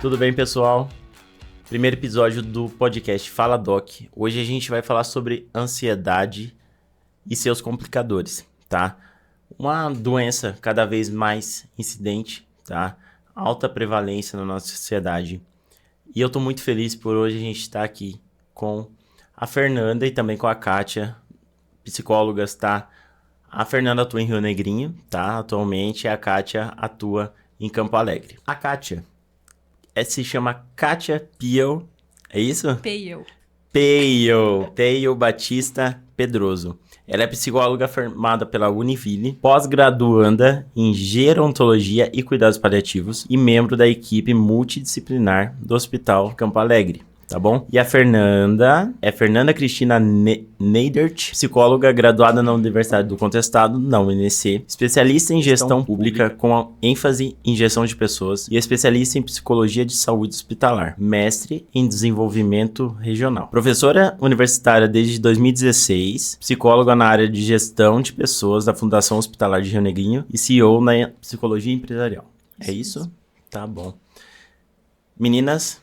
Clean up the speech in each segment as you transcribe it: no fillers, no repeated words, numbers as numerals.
Tudo bem, pessoal? Primeiro episódio do podcast Fala Doc. Hoje a gente vai falar sobre ansiedade e seus complicadores, tá? Uma doença cada vez mais incidente, tá? Alta prevalência na nossa sociedade. E eu tô muito feliz por hoje a gente estar aqui com a Fernanda e também com a Kátia, psicólogas, tá? A Fernanda atua em Rio Negrinho, tá? Atualmente a Kátia atua em Campo Alegre. A Kátia se chama Kátia Piel, é isso? Piel Batista Pedroso. Ela é psicóloga formada pela Univille, pós-graduanda em Gerontologia e Cuidados Paliativos e membro da equipe multidisciplinar do Hospital Campo Alegre. Tá bom? E a Fernanda é Fernanda Cristina Neidert, psicóloga graduada na Universidade do Contestado, na UNC, especialista em gestão pública com ênfase em gestão de pessoas e especialista em psicologia de saúde hospitalar, mestre em desenvolvimento regional. Professora universitária desde 2016, psicóloga na área de gestão de pessoas da Fundação Hospitalar de Rio Negrinho e CEO na psicologia empresarial. É isso? Tá bom. Meninas,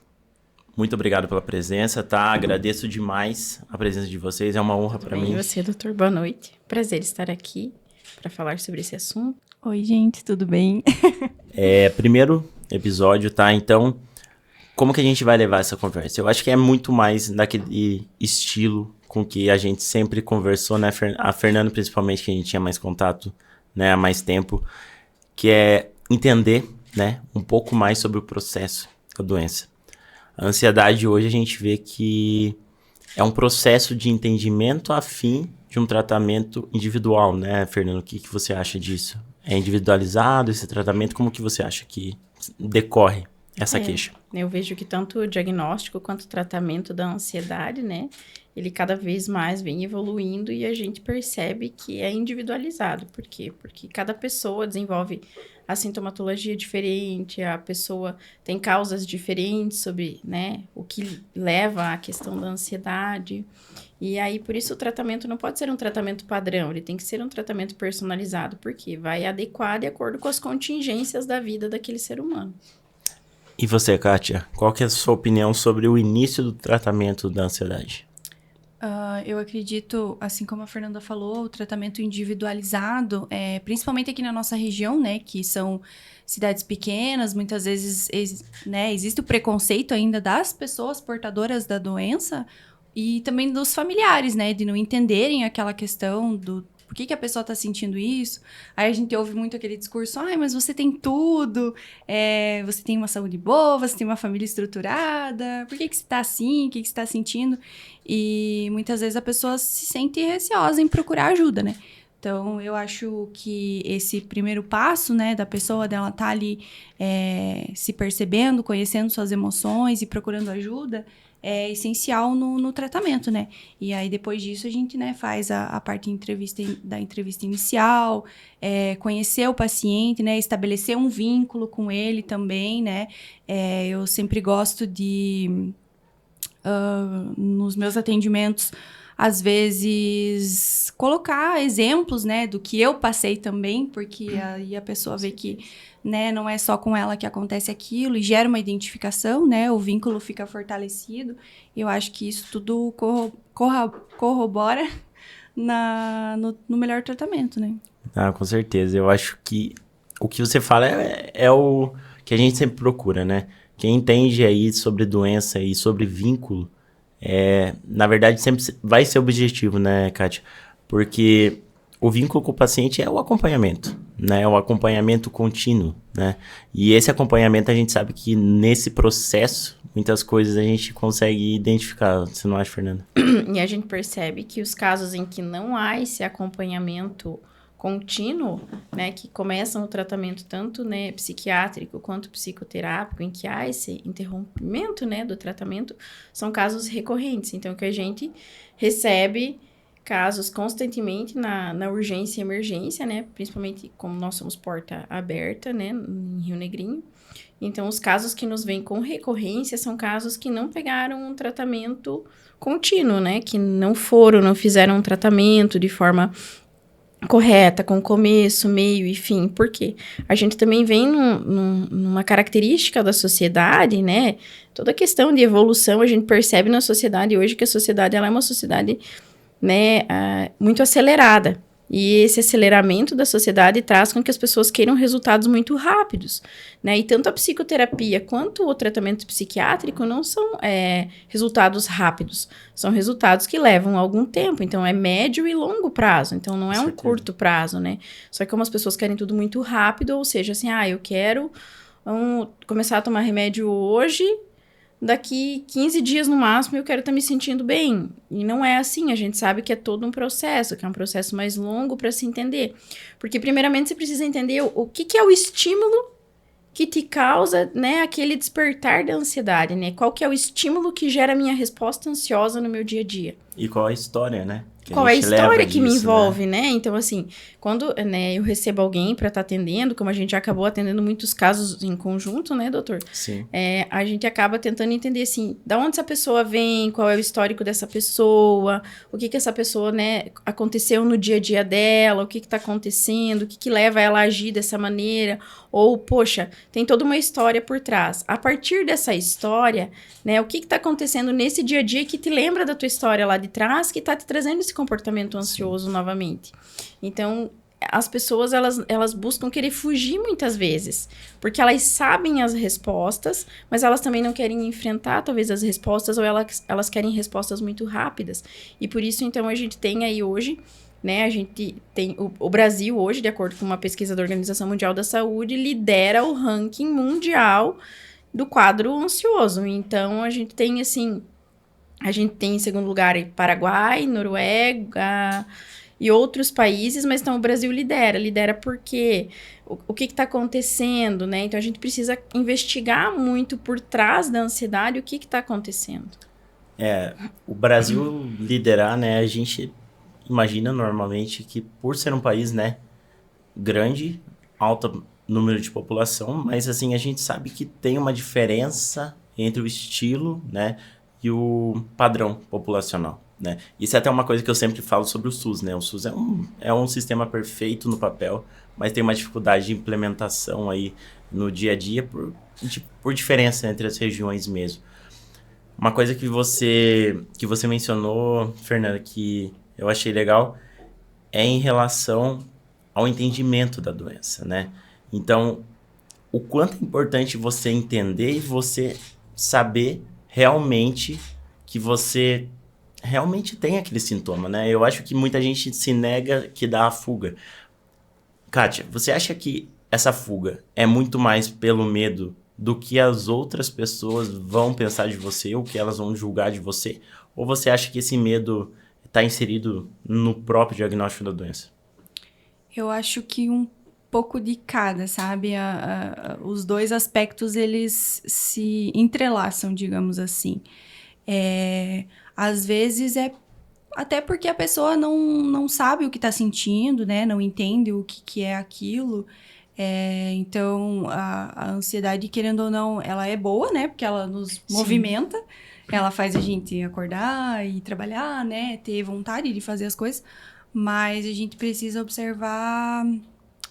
muito obrigado pela presença, tá? Agradeço demais a presença de vocês, é uma honra para mim. E você, doutor, boa noite. Prazer estar aqui para falar sobre esse assunto. Oi, gente, tudo bem? Primeiro episódio, tá? Então, como que a gente vai levar essa conversa? Eu acho que é muito mais daquele estilo com que a gente sempre conversou, né? A Fernanda, principalmente, que a gente tinha mais contato, né? Há mais tempo, que é entender, né? Um pouco mais sobre o processo da doença. A ansiedade hoje a gente vê que é um processo de entendimento a fim de um tratamento individual, né, Fernando? O que você acha disso? É individualizado esse tratamento? Como que você acha que decorre essa queixa? Eu vejo que tanto o diagnóstico quanto o tratamento da ansiedade, né, ele cada vez mais vem evoluindo e a gente percebe que é individualizado. Por quê? Porque cada pessoa desenvolve a sintomatologia diferente, a pessoa tem causas diferentes sobre, né, o que leva à questão da ansiedade. E aí, por isso, o tratamento não pode ser um tratamento padrão, ele tem que ser um tratamento personalizado, porque vai adequar de acordo com as contingências da vida daquele ser humano. E você, Kátia, qual que é a sua opinião sobre o início do tratamento da ansiedade? Eu acredito, assim como a Fernanda falou, o tratamento individualizado, principalmente aqui na nossa região, né, que são cidades pequenas, muitas vezes né, existe o preconceito ainda das pessoas portadoras da doença e também dos familiares, né, de não entenderem aquela questão do por que a pessoa está sentindo isso. Aí a gente ouve muito aquele discurso, mas você tem tudo, você tem uma saúde boa, você tem uma família estruturada, por que você está assim, o que você está sentindo? E muitas vezes a pessoa se sente receosa em procurar ajuda, né? Então, eu acho que esse primeiro passo, né, da pessoa, dela estar ali se percebendo, conhecendo suas emoções e procurando ajuda, é essencial no tratamento, né? E aí, depois disso, a gente, né, faz a parte da entrevista inicial, conhecer o paciente, né, estabelecer um vínculo com ele também, né? Eu sempre gosto de, nos meus atendimentos, às vezes, colocar exemplos, né, do que eu passei também, porque aí a pessoa vê que, né, não é só com ela que acontece aquilo e gera uma identificação, né, o vínculo fica fortalecido. Eu acho que isso tudo corrobora no melhor tratamento, né. Com certeza. Eu acho que o que você fala é o que a gente sempre procura, né? Quem entende aí sobre doença e sobre vínculo, na verdade, sempre vai ser objetivo, né, Kátia? Porque o vínculo com o paciente é o acompanhamento, né? O acompanhamento contínuo, né? E esse acompanhamento, a gente sabe que nesse processo, muitas coisas a gente consegue identificar. Você não acha, Fernanda? E a gente percebe que os casos em que não há esse acompanhamento contínuo, né, que começam o tratamento tanto, né, psiquiátrico quanto psicoterápico, em que há esse interrompimento, né, do tratamento, são casos recorrentes. Então, que a gente recebe casos constantemente na urgência e emergência, né, principalmente como nós somos porta aberta, né, em Rio Negrinho. Então, os casos que nos vêm com recorrência são casos que não pegaram um tratamento contínuo, né, que não fizeram um tratamento de forma correta, com começo, meio e fim. Por quê? A gente também vem numa característica da sociedade, né? Toda a questão de evolução, a gente percebe na sociedade hoje que a sociedade ela é uma sociedade, né, muito acelerada. E esse aceleramento da sociedade traz com que as pessoas queiram resultados muito rápidos, né? E tanto a psicoterapia quanto o tratamento psiquiátrico não são resultados rápidos. São resultados que levam algum tempo. Então, é médio e longo prazo. Então, não é um curto prazo, né? Só que como as pessoas querem tudo muito rápido, ou seja, assim, eu quero começar a tomar remédio hoje, daqui 15 dias no máximo eu quero estar me sentindo bem. E não é assim, a gente sabe que é todo um processo, que é um processo mais longo para se entender. Porque primeiramente você precisa entender o que é o estímulo que te causa, né, aquele despertar da ansiedade, né? Qual que é o estímulo que gera a minha resposta ansiosa no meu dia a dia. E qual a história, né? Qual é a história que me envolve, né? Então, assim, quando eu recebo alguém para estar atendendo, como a gente já acabou atendendo muitos casos em conjunto, né, doutor? Sim. A gente acaba tentando entender, assim, da onde essa pessoa vem, qual é o histórico dessa pessoa, o que essa pessoa, né, aconteceu no dia a dia dela, o que tá acontecendo, o que leva ela a agir dessa maneira, ou, poxa, tem toda uma história por trás. A partir dessa história, né, o que tá acontecendo nesse dia a dia que te lembra da tua história lá de trás, que tá te trazendo esse comportamento ansioso novamente. Então, as pessoas, elas buscam querer fugir muitas vezes, porque elas sabem as respostas, mas elas também não querem enfrentar, talvez, as respostas, ou elas querem respostas muito rápidas. E por isso, então, a gente tem aí hoje, né, a gente tem o Brasil hoje, de acordo com uma pesquisa da Organização Mundial da Saúde, lidera o ranking mundial do quadro ansioso. Então, a gente tem, assim, em segundo lugar Paraguai, Noruega e outros países, mas então o Brasil lidera porque o que está acontecendo, né? Então a gente precisa investigar muito por trás da ansiedade o que está acontecendo. O Brasil liderar, né? A gente imagina normalmente que por ser um país, né, grande, alto número de população, mas assim, a gente sabe que tem uma diferença entre o estilo, né, e o padrão populacional, né? Isso é até uma coisa que eu sempre falo sobre o SUS, né? O SUS é um sistema perfeito no papel, mas tem uma dificuldade de implementação aí no dia a dia por diferença entre as regiões mesmo. Uma coisa que você mencionou, Fernanda, que eu achei legal, é em relação ao entendimento da doença, né? Então, o quanto é importante você entender e você saber realmente que você realmente tem aquele sintoma, né? Eu acho que muita gente se nega que dá a fuga. Kátia, você acha que essa fuga é muito mais pelo medo do que as outras pessoas vão pensar de você, ou que elas vão julgar de você? Ou você acha que esse medo está inserido no próprio diagnóstico da doença? Eu acho que um pouco de cada, sabe? Os dois aspectos, eles se entrelaçam, digamos assim. Às vezes até porque a pessoa não sabe o que está sentindo, né? Não entende o que é aquilo. Então, a ansiedade, querendo ou não, ela é boa, né? Porque ela nos movimenta. Ela faz a gente acordar e trabalhar, né? Ter vontade de fazer as coisas. Mas a gente precisa observar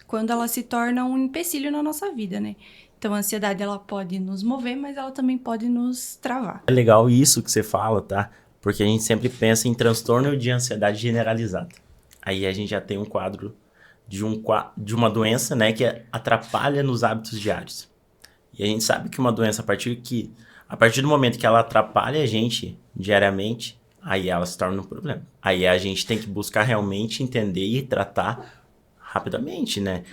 quando ela se torna um empecilho na nossa vida, né? Então, a ansiedade, ela pode nos mover, mas ela também pode nos travar. É legal isso que você fala, tá? Porque a gente sempre pensa em transtorno de ansiedade generalizada. Aí a gente já tem um quadro de uma doença, né, que atrapalha nos hábitos diários. E a gente sabe que uma doença, a partir do momento que ela atrapalha a gente diariamente, aí ela se torna um problema. Aí a gente tem que buscar realmente entender e tratar rapidamente, né?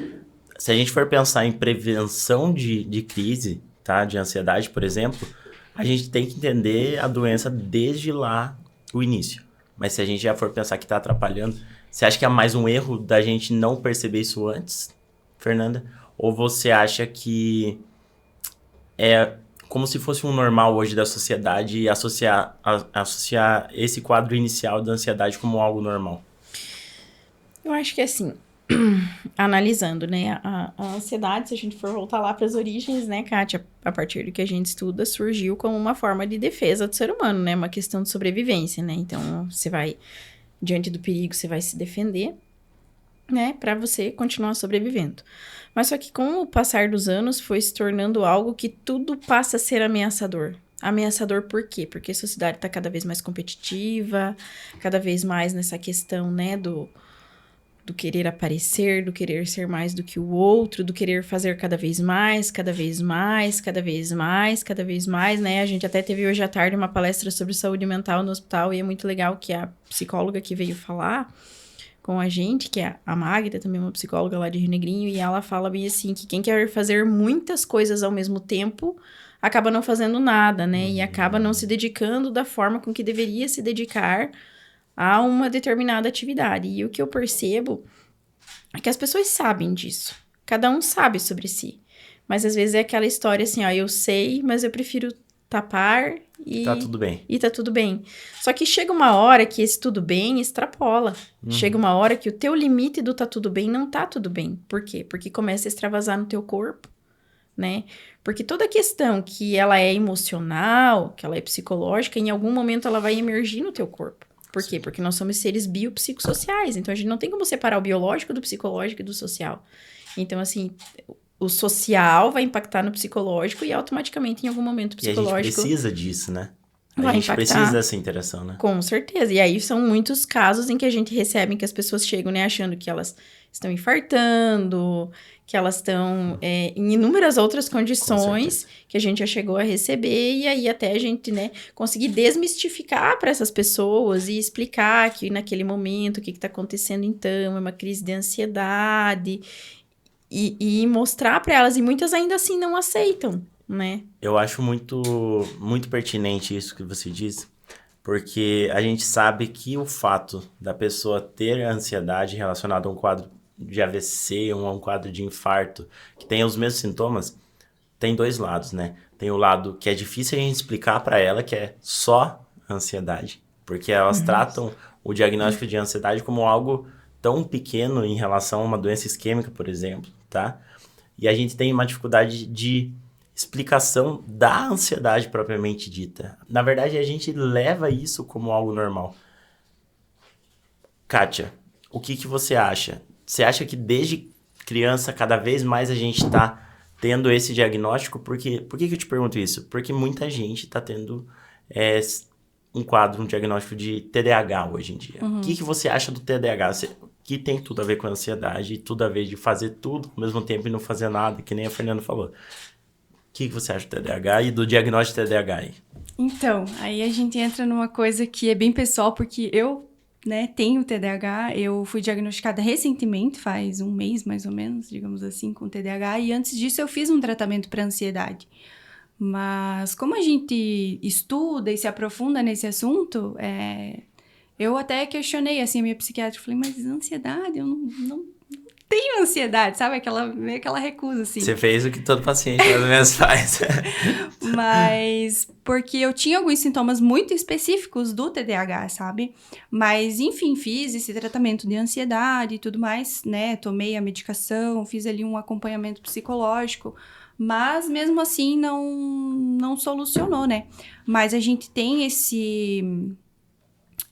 Se a gente for pensar em prevenção de crise, tá? De ansiedade, por exemplo, a gente tem que entender a doença desde lá, o início. Mas se a gente já for pensar que está atrapalhando, você acha que é mais um erro da gente não perceber isso antes, Fernanda? Ou você acha que é como se fosse um normal hoje da sociedade e associar esse quadro inicial da ansiedade como algo normal? Eu acho que assim, analisando, né, a ansiedade, se a gente for voltar lá para as origens, né, Kátia, a partir do que a gente estuda, surgiu como uma forma de defesa do ser humano, né, uma questão de sobrevivência, né, então você vai, diante do perigo, você vai se defender, né, para você continuar sobrevivendo. Mas só que com o passar dos anos foi se tornando algo que tudo passa a ser ameaçador. Ameaçador por quê? Porque a sociedade está cada vez mais competitiva, cada vez mais nessa questão, né, do querer aparecer, do querer ser mais do que o outro, do querer fazer cada vez mais, cada vez mais, cada vez mais, cada vez mais, né? A gente até teve hoje à tarde uma palestra sobre saúde mental no hospital e é muito legal que a psicóloga que veio falar com a gente, que é a Magda, também uma psicóloga lá de Rio Negrinho, e ela fala bem assim, que quem quer fazer muitas coisas ao mesmo tempo acaba não fazendo nada, né? E acaba não se dedicando da forma com que deveria se dedicar a uma determinada atividade. E o que eu percebo é que as pessoas sabem disso. Cada um sabe sobre si. Mas às vezes é aquela história assim, ó, eu sei, mas eu prefiro tapar e... Tá tudo bem. E tá tudo bem. Só que chega uma hora que esse tudo bem extrapola. Chega uma hora que o teu limite do tá tudo bem não tá tudo bem. Por quê? Porque começa a extravasar no teu corpo, né? Porque toda questão que ela é emocional, que ela é psicológica, em algum momento ela vai emergir no teu corpo. Por quê? Porque nós somos seres biopsicossociais. Então, a gente não tem como separar o biológico do psicológico e do social. Então, assim, o social vai impactar no psicológico e automaticamente, em algum momento, o psicológico... E a gente precisa disso, né? A vai gente impactar. precisa dessa interação, né? Com certeza. E aí, são muitos casos em que a gente recebe que as pessoas chegam, né, achando que elas estão infartando, que elas estão em inúmeras outras condições que a gente já chegou a receber, e aí até a gente, né, conseguir desmistificar para essas pessoas e explicar que naquele momento o que está acontecendo então, é uma crise de ansiedade, e mostrar para elas, e muitas ainda assim não aceitam, né? Eu acho muito pertinente isso que você disse, porque a gente sabe que o fato da pessoa ter ansiedade relacionada a um quadro de AVC ou a um quadro de infarto, que tem os mesmos sintomas, tem dois lados, né? Tem o lado que é difícil a gente explicar para ela, que é só ansiedade, porque elas tratam o diagnóstico de ansiedade como algo tão pequeno em relação a uma doença isquêmica, por exemplo, tá? E a gente tem uma dificuldade de explicação da ansiedade propriamente dita. Na verdade, a gente leva isso como algo normal. Kátia, o que você acha? Você acha que desde criança, cada vez mais a gente está tendo esse diagnóstico? Por que eu te pergunto isso? Porque muita gente está tendo um quadro, um diagnóstico de TDAH hoje em dia. O que você acha do TDAH? Que tem tudo a ver com a ansiedade, tudo a ver de fazer tudo ao mesmo tempo e não fazer nada, que nem a Fernanda falou. O que você acha do TDAH e do diagnóstico de TDAH aí? Então, aí a gente entra numa coisa que é bem pessoal, porque eu, né, tenho TDAH, eu fui diagnosticada recentemente, faz um mês mais ou menos, digamos assim, com TDAH, e antes disso eu fiz um tratamento para ansiedade. Mas como a gente estuda e se aprofunda nesse assunto, eu até questionei, assim, a minha psiquiatra, falei, mas ansiedade? Eu não tenho ansiedade, sabe? Meio aquela recusa, assim. Você fez o que todo paciente mais ou menos faz. Mas porque eu tinha alguns sintomas muito específicos do TDAH, sabe? Mas, enfim, fiz esse tratamento de ansiedade e tudo mais, né? Tomei a medicação, fiz ali um acompanhamento psicológico, mas mesmo assim não solucionou, né? Mas a gente tem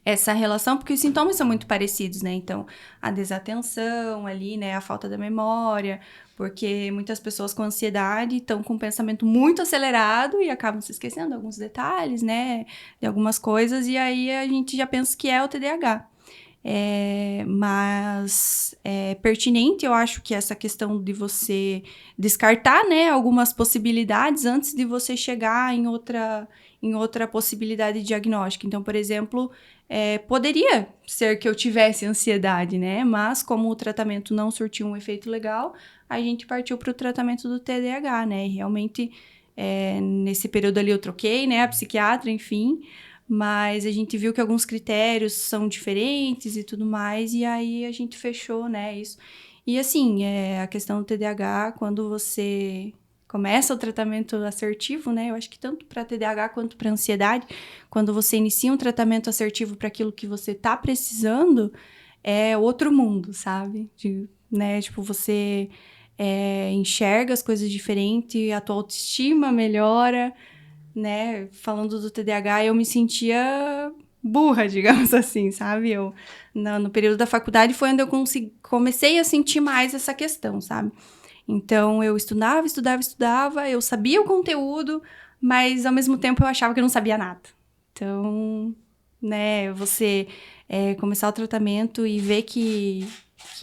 essa relação, porque os sintomas são muito parecidos, né? Então, a desatenção ali, né? A falta da memória, porque muitas pessoas com ansiedade estão com um pensamento muito acelerado e acabam se esquecendo de alguns detalhes, né? De algumas coisas, e aí a gente já pensa que é o TDAH. Mas é pertinente, eu acho, que essa questão de você descartar, né, algumas possibilidades antes de você chegar em outra possibilidade diagnóstica. Então, por exemplo, poderia ser que eu tivesse ansiedade, né? Mas como o tratamento não surtiu um efeito legal, a gente partiu para o tratamento do TDAH, né? E realmente, nesse período ali eu troquei, né, a psiquiatra, enfim, mas a gente viu que alguns critérios são diferentes e tudo mais, e aí a gente fechou, né, isso. E assim, a questão do TDAH, quando você começa o tratamento assertivo, né, eu acho que tanto para TDAH quanto para ansiedade, quando você inicia um tratamento assertivo para aquilo que você tá precisando, é outro mundo, sabe? Né, tipo, você enxerga as coisas diferentes, a tua autoestima melhora, né? Falando do TDAH, eu me sentia burra, digamos assim, sabe? No período da faculdade foi onde eu comecei a sentir mais essa questão, sabe? Então, eu estudava, eu sabia o conteúdo, mas ao mesmo tempo eu achava que eu não sabia nada. Então, né, você começar o tratamento e ver que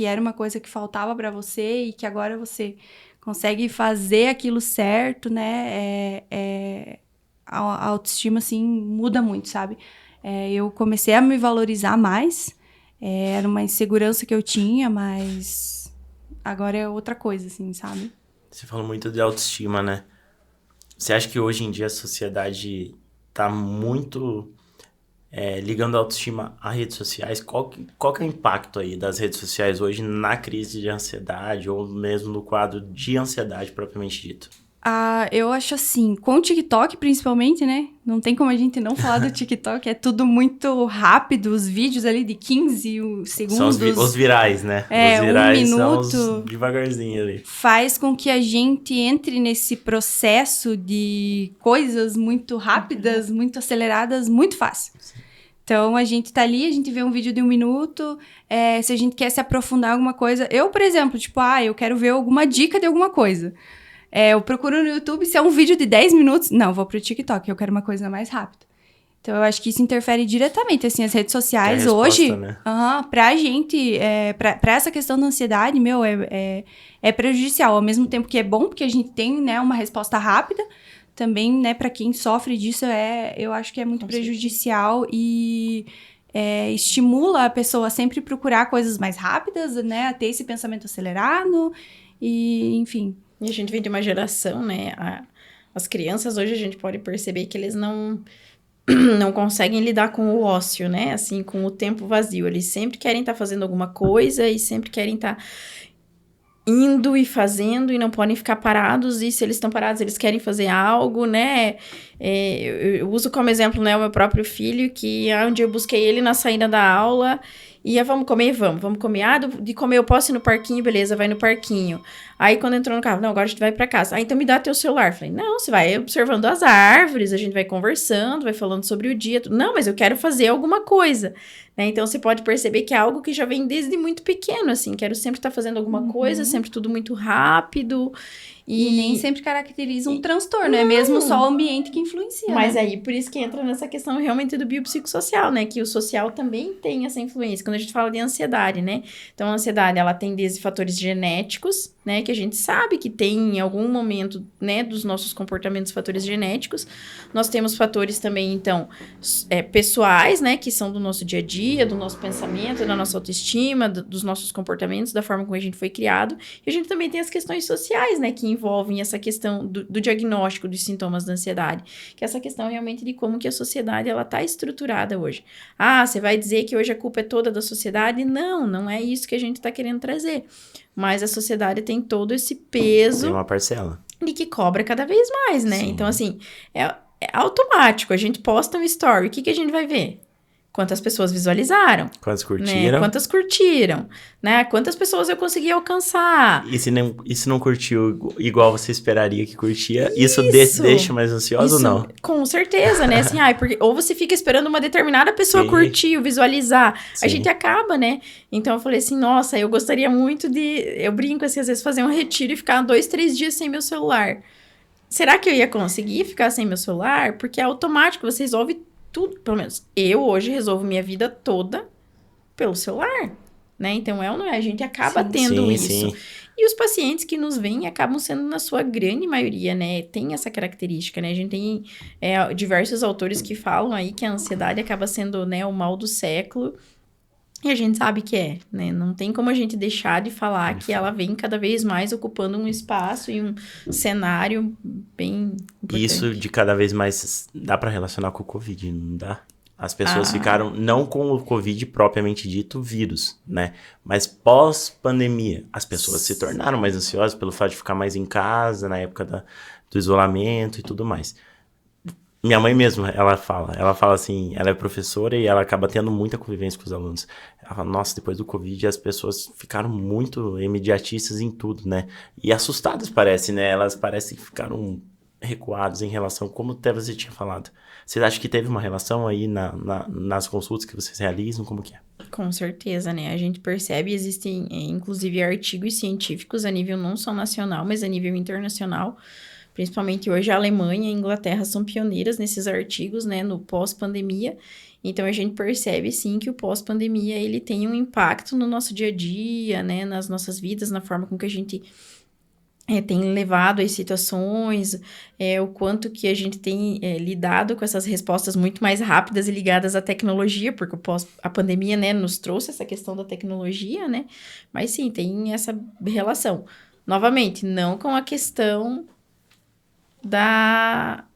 era uma coisa que faltava para você e que agora você consegue fazer aquilo certo, né, a autoestima, assim, muda muito, sabe? Eu comecei a me valorizar mais, era uma insegurança que eu tinha, mas agora é outra coisa, assim, sabe? Você falou muito de autoestima, né? Você acha que hoje em dia a sociedade tá muito ligando a autoestima a redes sociais? Qual que é o impacto aí das redes sociais hoje na crise de ansiedade ou mesmo no quadro de ansiedade propriamente dito? Eu acho assim, com o TikTok principalmente, né? Não tem como a gente não falar do TikTok, é tudo muito rápido, os vídeos ali de 15 segundos. São os virais, né? Os virais são os devagarzinho ali. Faz com que a gente entre nesse processo de coisas muito rápidas, muito aceleradas, muito fácil. Sim. Então, a gente tá ali, a gente vê um vídeo de 1 minuto, se a gente quer se aprofundar em alguma coisa. Eu, por exemplo, tipo, eu quero ver alguma dica de alguma coisa. Eu procuro no YouTube, se é um vídeo de 10 minutos, não, vou pro TikTok, eu quero uma coisa mais rápida. Então, eu acho que isso interfere diretamente, assim, as redes sociais hoje, né? Pra gente, pra essa questão da ansiedade, é prejudicial, ao mesmo tempo que é bom, porque a gente tem, né, uma resposta rápida, também, né, pra quem sofre disso, eu acho que é muito prejudicial e estimula a pessoa a sempre procurar coisas mais rápidas, né, a ter esse pensamento acelerado e, enfim... E a gente vem de uma geração, né? As crianças hoje a gente pode perceber que eles não conseguem lidar com o ócio, né? Assim, com o tempo vazio. Eles sempre querem estar fazendo alguma coisa e sempre querem estar indo e fazendo e não podem ficar parados. E se eles estão parados, eles querem fazer algo, né? Eu uso como exemplo, né, o meu próprio filho, que um dia eu busquei ele na saída da aula e vamos comer, vamos comer. De comer eu posso ir no parquinho, beleza, vai no parquinho. Aí quando entrou no carro, não, agora a gente vai pra casa. Então me dá teu celular. Falei, não, você vai observando as árvores, a gente vai conversando, vai falando sobre o dia. Não, mas eu quero fazer alguma coisa. Né? Então você pode perceber que é algo que já vem desde muito pequeno, assim. Quero sempre estar fazendo alguma coisa, sempre tudo muito rápido. E nem sempre caracteriza um transtorno, é mesmo só o ambiente que influencia. Mas né? aí, por isso que entra nessa questão realmente do biopsicossocial, né? Que o social também tem essa influência, quando a gente fala de ansiedade, né? Então, a ansiedade, ela tem desde fatores genéticos, né? Que a gente sabe que tem em algum momento, né? Dos nossos comportamentos, fatores genéticos. Nós temos fatores também, então, pessoais, né? Que são do nosso dia a dia, do nosso pensamento, da nossa autoestima, dos nossos comportamentos, da forma como a gente foi criado. E a gente também tem as questões sociais, né? Que envolvem essa questão do diagnóstico dos sintomas da ansiedade, que é essa questão realmente de como que a sociedade ela está estruturada hoje. Você vai dizer que hoje a culpa é toda da sociedade? Não é isso que a gente está querendo trazer. Mas a sociedade tem todo esse peso... Tem uma parcela. E que cobra cada vez mais, né? Sim. Então, assim, é automático. A gente posta um story, o que a gente vai ver? Quantas pessoas visualizaram. Quantas curtiram. Né? Quantas curtiram. Né? Quantas pessoas eu consegui alcançar. E se não curtiu igual você esperaria que curtia, isso deixa mais ansioso ou não? Com certeza, né? Assim, porque, ou você fica esperando uma determinada pessoa curtir, visualizar. Sim. A gente acaba, né? Então eu falei assim, nossa, eu gostaria muito de... Eu brinco assim, às vezes fazer um retiro e ficar 2-3 dias sem meu celular. Será que eu ia conseguir ficar sem meu celular? Porque é automático, você resolve tudo, pelo menos eu hoje resolvo minha vida toda pelo celular, né? Então, ou não é? A gente acaba tendo isso. Sim. E os pacientes que nos veem acabam sendo, na sua grande maioria, né? Tem essa característica, né? A gente tem diversos autores que falam aí que a ansiedade acaba sendo, né, o mal do século. E a gente sabe que né? Não tem como a gente deixar de falar que ela vem cada vez mais ocupando um espaço e um cenário bem importante. Isso de cada vez mais dá para relacionar com o Covid, não dá? As pessoas ficaram, não com o Covid propriamente dito, vírus, né? Mas pós-pandemia, as pessoas se tornaram mais ansiosas pelo fato de ficar mais em casa, na época do isolamento e tudo mais. Minha mãe mesmo, ela fala assim, ela é professora e ela acaba tendo muita convivência com os alunos. Ela fala, nossa, depois do Covid as pessoas ficaram muito imediatistas em tudo, né? E assustadas parece, né? Elas parecem que ficaram recuados em relação, como até você tinha falado. Vocês acham que teve uma relação aí nas consultas que vocês realizam? Como que é? Com certeza, né? A gente percebe, existem, inclusive, artigos científicos a nível não só nacional, mas a nível internacional. Principalmente hoje a Alemanha e a Inglaterra são pioneiras nesses artigos, né? No pós-pandemia. Então, a gente percebe, sim, que o pós-pandemia, ele tem um impacto no nosso dia a dia, né? Nas nossas vidas, na forma com que a gente tem levado as situações, o quanto que a gente tem lidado com essas respostas muito mais rápidas e ligadas à tecnologia, porque a pandemia, né, nos trouxe essa questão da tecnologia, né? Mas sim, tem essa relação. Novamente, não com a questão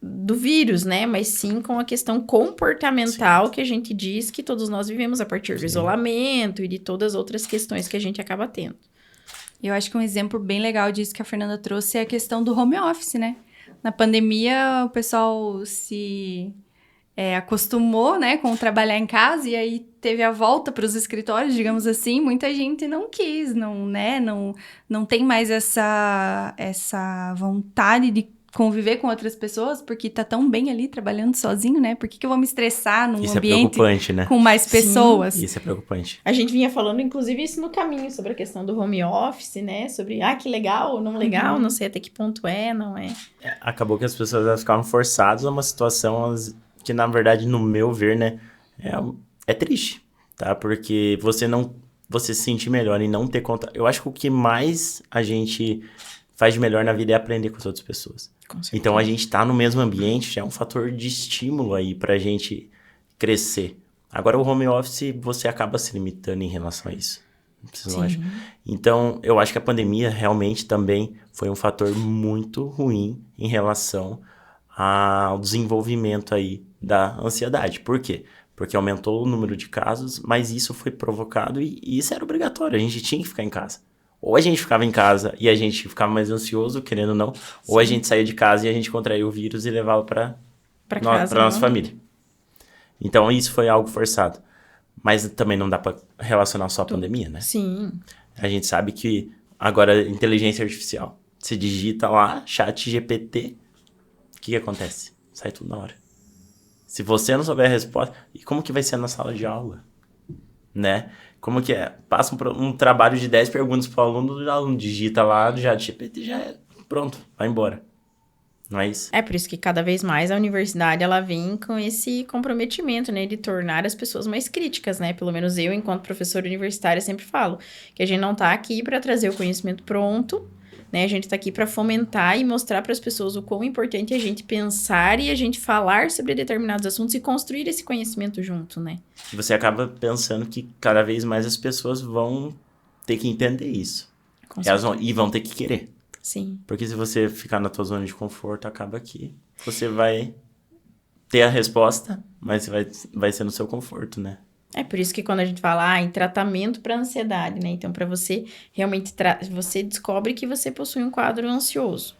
do vírus, né? Mas sim com a questão comportamental que a gente diz que todos nós vivemos a partir do isolamento e de todas as outras questões que a gente acaba tendo. Eu acho que um exemplo bem legal disso que a Fernanda trouxe é a questão do home office, né? Na pandemia, o pessoal se acostumou, né, com trabalhar em casa e aí teve a volta para os escritórios, digamos assim. Muita gente não quis, não tem mais essa vontade de conviver com outras pessoas, porque tá tão bem ali trabalhando sozinho, né? Por que eu vou me estressar num Isso ambiente é preocupante, né? com mais pessoas? Isso é preocupante. A gente vinha falando, inclusive, isso no caminho, sobre a questão do home office, né? Sobre, que legal ou não legal, não sei até que ponto não é. Acabou que as pessoas ficavam forçadas a uma situação que, na verdade, no meu ver, né? É triste, tá? Porque você se sentir melhor e não ter contato. Eu acho que o que mais a gente faz de melhor na vida é aprender com as outras pessoas. Então, a gente tá no mesmo ambiente, já é um fator de estímulo aí pra gente crescer. Agora, o home office, você acaba se limitando em relação a isso. Vocês não acham? Então, eu acho que a pandemia realmente também foi um fator muito ruim em relação ao desenvolvimento aí da ansiedade. Por quê? Porque aumentou o número de casos, mas isso foi provocado e isso era obrigatório, a gente tinha que ficar em casa. Ou a gente ficava em casa e a gente ficava mais ansioso, querendo ou não, ou a gente saía de casa e a gente contraía o vírus e levava para nossa família. Então, isso foi algo forçado. Mas também não dá para relacionar só a pandemia, né? Sim. A gente sabe que agora, inteligência artificial, você digita lá, chat GPT, o que acontece? Sai tudo na hora. Se você não souber a resposta, e como que vai ser na sala de aula? Né? Como que é? Passa um trabalho de 10 perguntas para o aluno digita lá, do chat GPT, já é pronto, vai embora. Não é isso? É por isso que cada vez mais a universidade, ela vem com esse comprometimento, né, de tornar as pessoas mais críticas, né? Pelo menos eu, enquanto professora universitária, sempre falo que a gente não tá aqui para trazer o conhecimento pronto, né? A gente tá aqui para fomentar e mostrar para as pessoas o quão importante é a gente pensar e a gente falar sobre determinados assuntos e construir esse conhecimento junto, né? E você acaba pensando que cada vez mais as pessoas vão ter que entender isso. E vão ter que querer. Sim. Porque se você ficar na tua zona de conforto, acaba que você vai ter a resposta, mas vai ser no seu conforto, né? É por isso que quando a gente fala em tratamento para ansiedade, né? Então, para você realmente... Você descobre que você possui um quadro ansioso.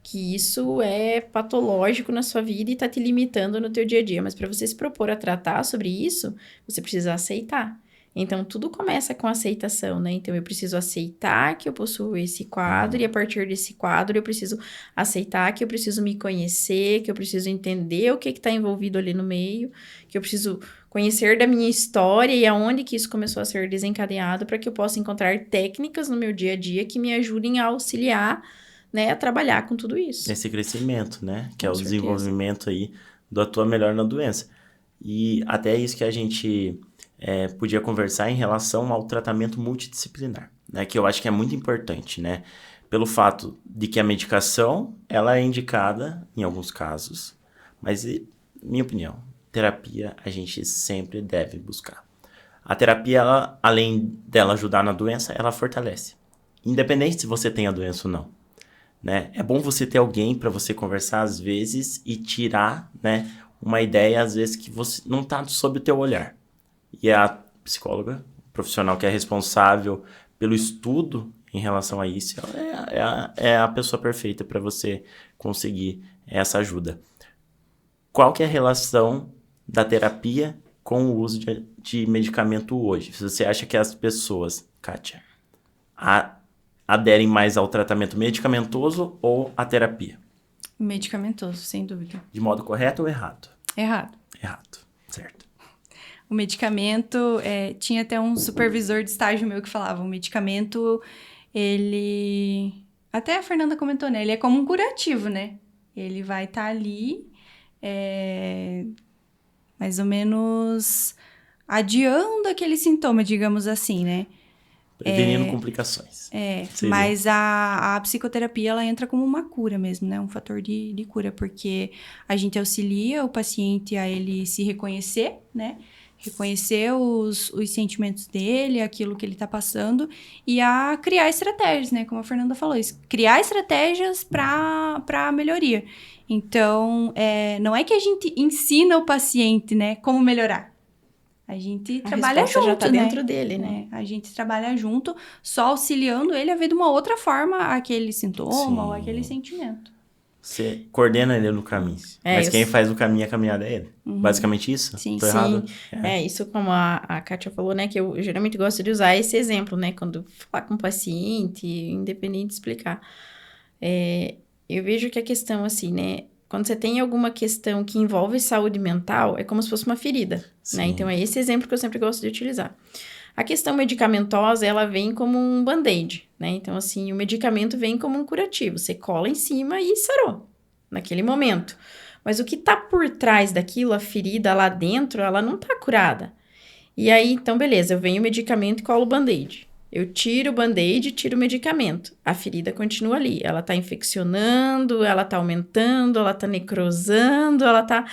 Que isso é patológico na sua vida e tá te limitando no teu dia a dia. Mas para você se propor a tratar sobre isso, você precisa aceitar. Então, tudo começa com aceitação, né? Então, eu preciso aceitar que eu possuo esse quadro e a partir desse quadro eu preciso aceitar que eu preciso me conhecer, que eu preciso entender o que está envolvido ali no meio, que eu preciso conhecer da minha história e aonde que isso começou a ser desencadeado para que eu possa encontrar técnicas no meu dia a dia que me ajudem a auxiliar, né, a trabalhar com tudo isso. Esse crescimento, né? Que Com é o certeza. desenvolvimento aí do atua melhor na doença. E até isso que a gente podia conversar em relação ao tratamento multidisciplinar, né? Que eu acho que é muito importante, né? Pelo fato de que a medicação, ela é indicada em alguns casos, mas, minha opinião, terapia a gente sempre deve buscar. A terapia, ela, além dela ajudar na doença, ela fortalece. Independente se você tem a doença ou não. Né? É bom você ter alguém para você conversar às vezes e tirar, né, uma ideia às vezes que você não está sob o teu olhar. E a psicóloga, profissional que é responsável pelo estudo em relação a isso, ela é a pessoa perfeita para você conseguir essa ajuda. Qual que é a relação da terapia com o uso de medicamento hoje? Se você acha que as pessoas, Kátia, aderem mais ao tratamento medicamentoso ou à terapia? Medicamentoso, sem dúvida. De modo correto ou errado? Errado. Errado, certo. O medicamento, tinha até um supervisor de estágio meu que falava, o medicamento, ele... Até a Fernanda comentou, né? Ele é como um curativo, né? Ele vai estar ali, mais ou menos adiando aquele sintoma, digamos assim, né? Prevenindo complicações. Seria. Mas a psicoterapia, ela entra como uma cura mesmo, né? Um fator de cura, porque a gente auxilia o paciente a ele se reconhecer, né? Reconhecer os sentimentos dele, aquilo que ele tá passando, e a criar estratégias, né? Como a Fernanda falou, criar estratégias para melhoria. Então, não é que a gente ensina o paciente, né, como melhorar. A gente trabalha junto, já tá né? dentro dele, né? A gente trabalha junto, só auxiliando ele a ver de uma outra forma aquele sintoma ou aquele sentimento. Você coordena ele no caminho. Mas quem faz o caminho, a caminhada é ele. Basicamente isso? Sim. Tô errado? Isso como a Kátia falou, né? Que eu geralmente gosto de usar esse exemplo, né? Quando falar com o paciente, independente de explicar. Eu vejo que a questão, assim, né? Quando você tem alguma questão que envolve saúde mental, é como se fosse uma ferida, né? Então, é esse exemplo que eu sempre gosto de utilizar. A questão medicamentosa, ela vem como um band-aid, né? Então, assim, o medicamento vem como um curativo. Você cola em cima e sarou, naquele momento. Mas o que tá por trás daquilo, a ferida lá dentro, ela não tá curada. E aí, então, beleza, eu venho o medicamento e colo o band-aid. Eu tiro o band-aid, tiro o medicamento. A ferida continua ali. Ela tá infeccionando, ela tá aumentando, ela tá necrosando, ela tá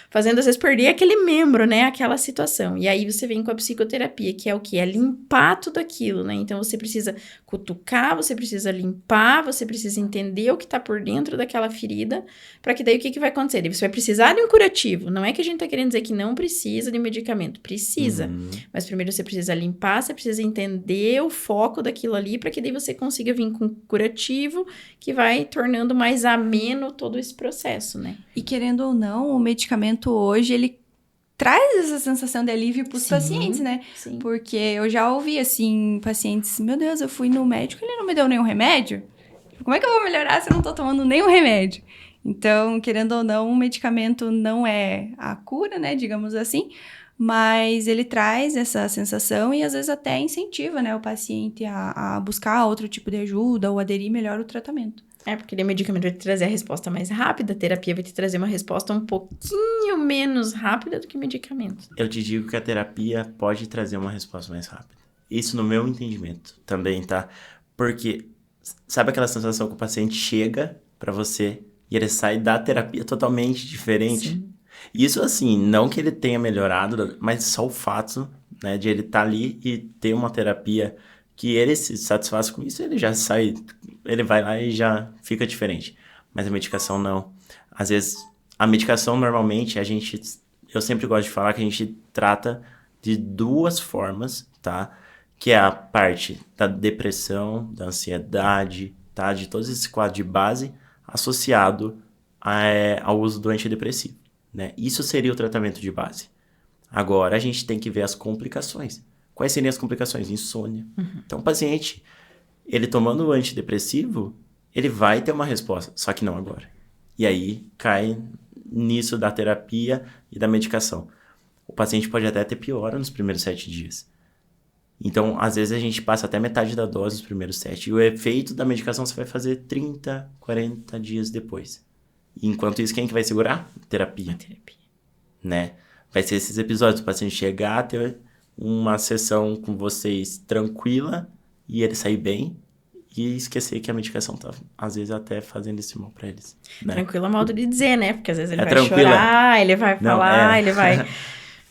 fazendo, às vezes, perder aquele membro, né? Aquela situação. E aí, você vem com a psicoterapia, que é o quê? É limpar tudo aquilo, né? Então, você precisa cutucar, você precisa limpar, você precisa entender o que tá por dentro daquela ferida, para que daí o que vai acontecer? Você vai precisar de um curativo. Não é que a gente tá querendo dizer que não precisa de medicamento. Precisa. Mas primeiro você precisa limpar, você precisa entender o foco daquilo ali, para que daí você consiga vir com um curativo que vai tornando mais ameno todo esse processo, né? E querendo ou não, o medicamento hoje, ele traz essa sensação de alívio para os pacientes, né? Sim. Porque eu já ouvi, assim, pacientes, meu Deus, eu fui no médico, ele não me deu nenhum remédio? Como é que eu vou melhorar se eu não tô tomando nenhum remédio? Então, querendo ou não, o medicamento não é a cura, né, digamos assim, mas ele traz essa sensação e às vezes até incentiva, né, o paciente a buscar outro tipo de ajuda ou aderir melhor ao tratamento. Porque o medicamento vai te trazer a resposta mais rápida, a terapia vai te trazer uma resposta um pouquinho menos rápida do que o medicamento. Eu te digo que a terapia pode trazer uma resposta mais rápida. Isso no meu entendimento também, tá? Porque sabe aquela sensação que o paciente chega pra você e ele sai da terapia totalmente diferente? Sim. Isso, assim, não que ele tenha melhorado, mas só o fato, né, de ele estar ali e ter uma terapia que ele se satisfaz com isso, ele já sai, ele vai lá e já fica diferente. Mas a medicação não. Às vezes, a medicação normalmente eu sempre gosto de falar que a gente trata de duas formas, tá? Que é a parte da depressão, da ansiedade, tá? De todos esses quadros de base associado ao uso do antidepressivo, né? Isso seria o tratamento de base. Agora, a gente tem que ver as complicações. Quais seriam as complicações? Insônia. Então, o paciente, ele tomando o antidepressivo, ele vai ter uma resposta, só que não agora. E aí, cai nisso da terapia e da medicação. O paciente pode até ter piora nos primeiros 7 dias. Então, às vezes, a gente passa até metade da dose nos primeiros 7. E o efeito da medicação você vai fazer 30, 40 dias depois. E enquanto isso, quem que vai segurar? Terapia. A terapia. Né? Vai ser esses episódios, o paciente chegar, ter uma sessão com vocês tranquila e ele sair bem e esquecer que a medicação tá, às vezes, até fazendo esse mal pra eles. Né? Tranquilo é modo de dizer, né? Porque às vezes ele vai tranquila. chorar, ele vai falar, ele vai...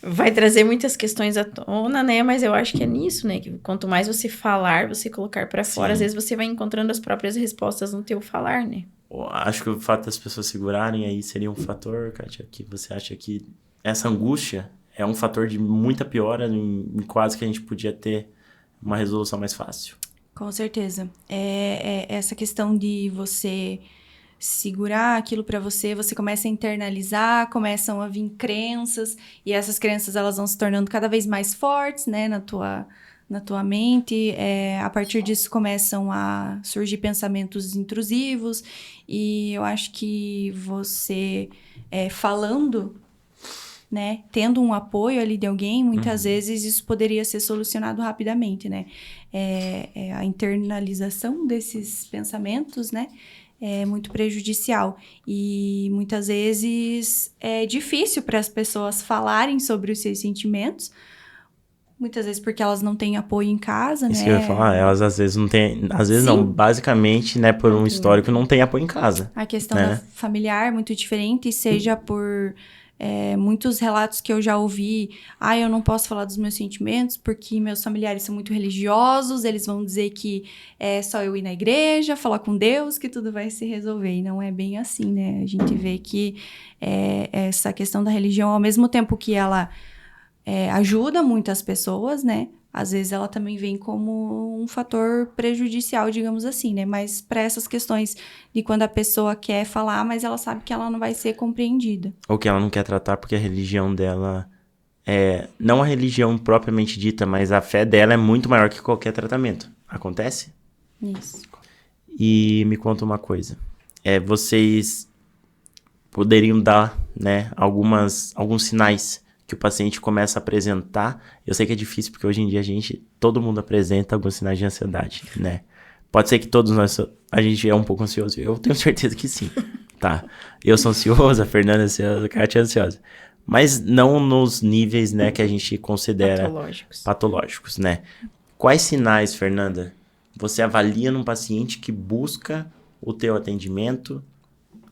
vai trazer muitas questões à tona, né? Mas eu acho que é nisso, né? Que quanto mais você falar, você colocar pra fora, às vezes você vai encontrando as próprias respostas no teu falar, né? Acho que o fato das pessoas segurarem aí seria um fator, Kátia, que você acha que essa angústia é um fator de muita piora em quase que a gente podia ter uma resolução mais fácil. Com certeza. Essa questão de você segurar aquilo para você começa a internalizar, começam a vir crenças, e essas crenças elas vão se tornando cada vez mais fortes, né, na na tua mente, a partir disso começam a surgir pensamentos intrusivos, e eu acho que você falando, né, tendo um apoio ali de alguém, muitas vezes isso poderia ser solucionado rapidamente, né? A internalização desses pensamentos, né, é muito prejudicial, e muitas vezes é difícil para as pessoas falarem sobre os seus sentimentos, muitas vezes porque elas não têm apoio em casa, Isso né? que eu ia falar, elas às vezes não têm, às vezes Sim. não, basicamente, né, por um histórico não tem apoio em casa. A questão né? da familiar é muito diferente, seja por muitos relatos que eu já ouvi. Eu não posso falar dos meus sentimentos porque meus familiares são muito religiosos, eles vão dizer que é só eu ir na igreja, falar com Deus, que tudo vai se resolver. E não é bem assim, né? A gente vê que essa questão da religião, ao mesmo tempo que ela ajuda muitas pessoas, né? Às vezes ela também vem como um fator prejudicial, digamos assim, né? Mas para essas questões de quando a pessoa quer falar, mas ela sabe que ela não vai ser compreendida. Ou que ela não quer tratar porque a religião dela não a religião propriamente dita, mas a fé dela é muito maior que qualquer tratamento. Acontece? Isso. E me conta uma coisa. Vocês poderiam dar, né, alguns sinais que o paciente começa a apresentar. Eu sei que é difícil porque hoje em dia todo mundo apresenta alguns sinais de ansiedade, né? Pode ser que todos nós, a gente é um pouco ansioso. Eu tenho certeza que sim, tá? Eu sou ansioso, a Fernanda é ansiosa, a Kátia é ansiosa. Mas não nos níveis, né, que a gente considera patológicos, né? Quais sinais, Fernanda, você avalia num paciente que busca o teu atendimento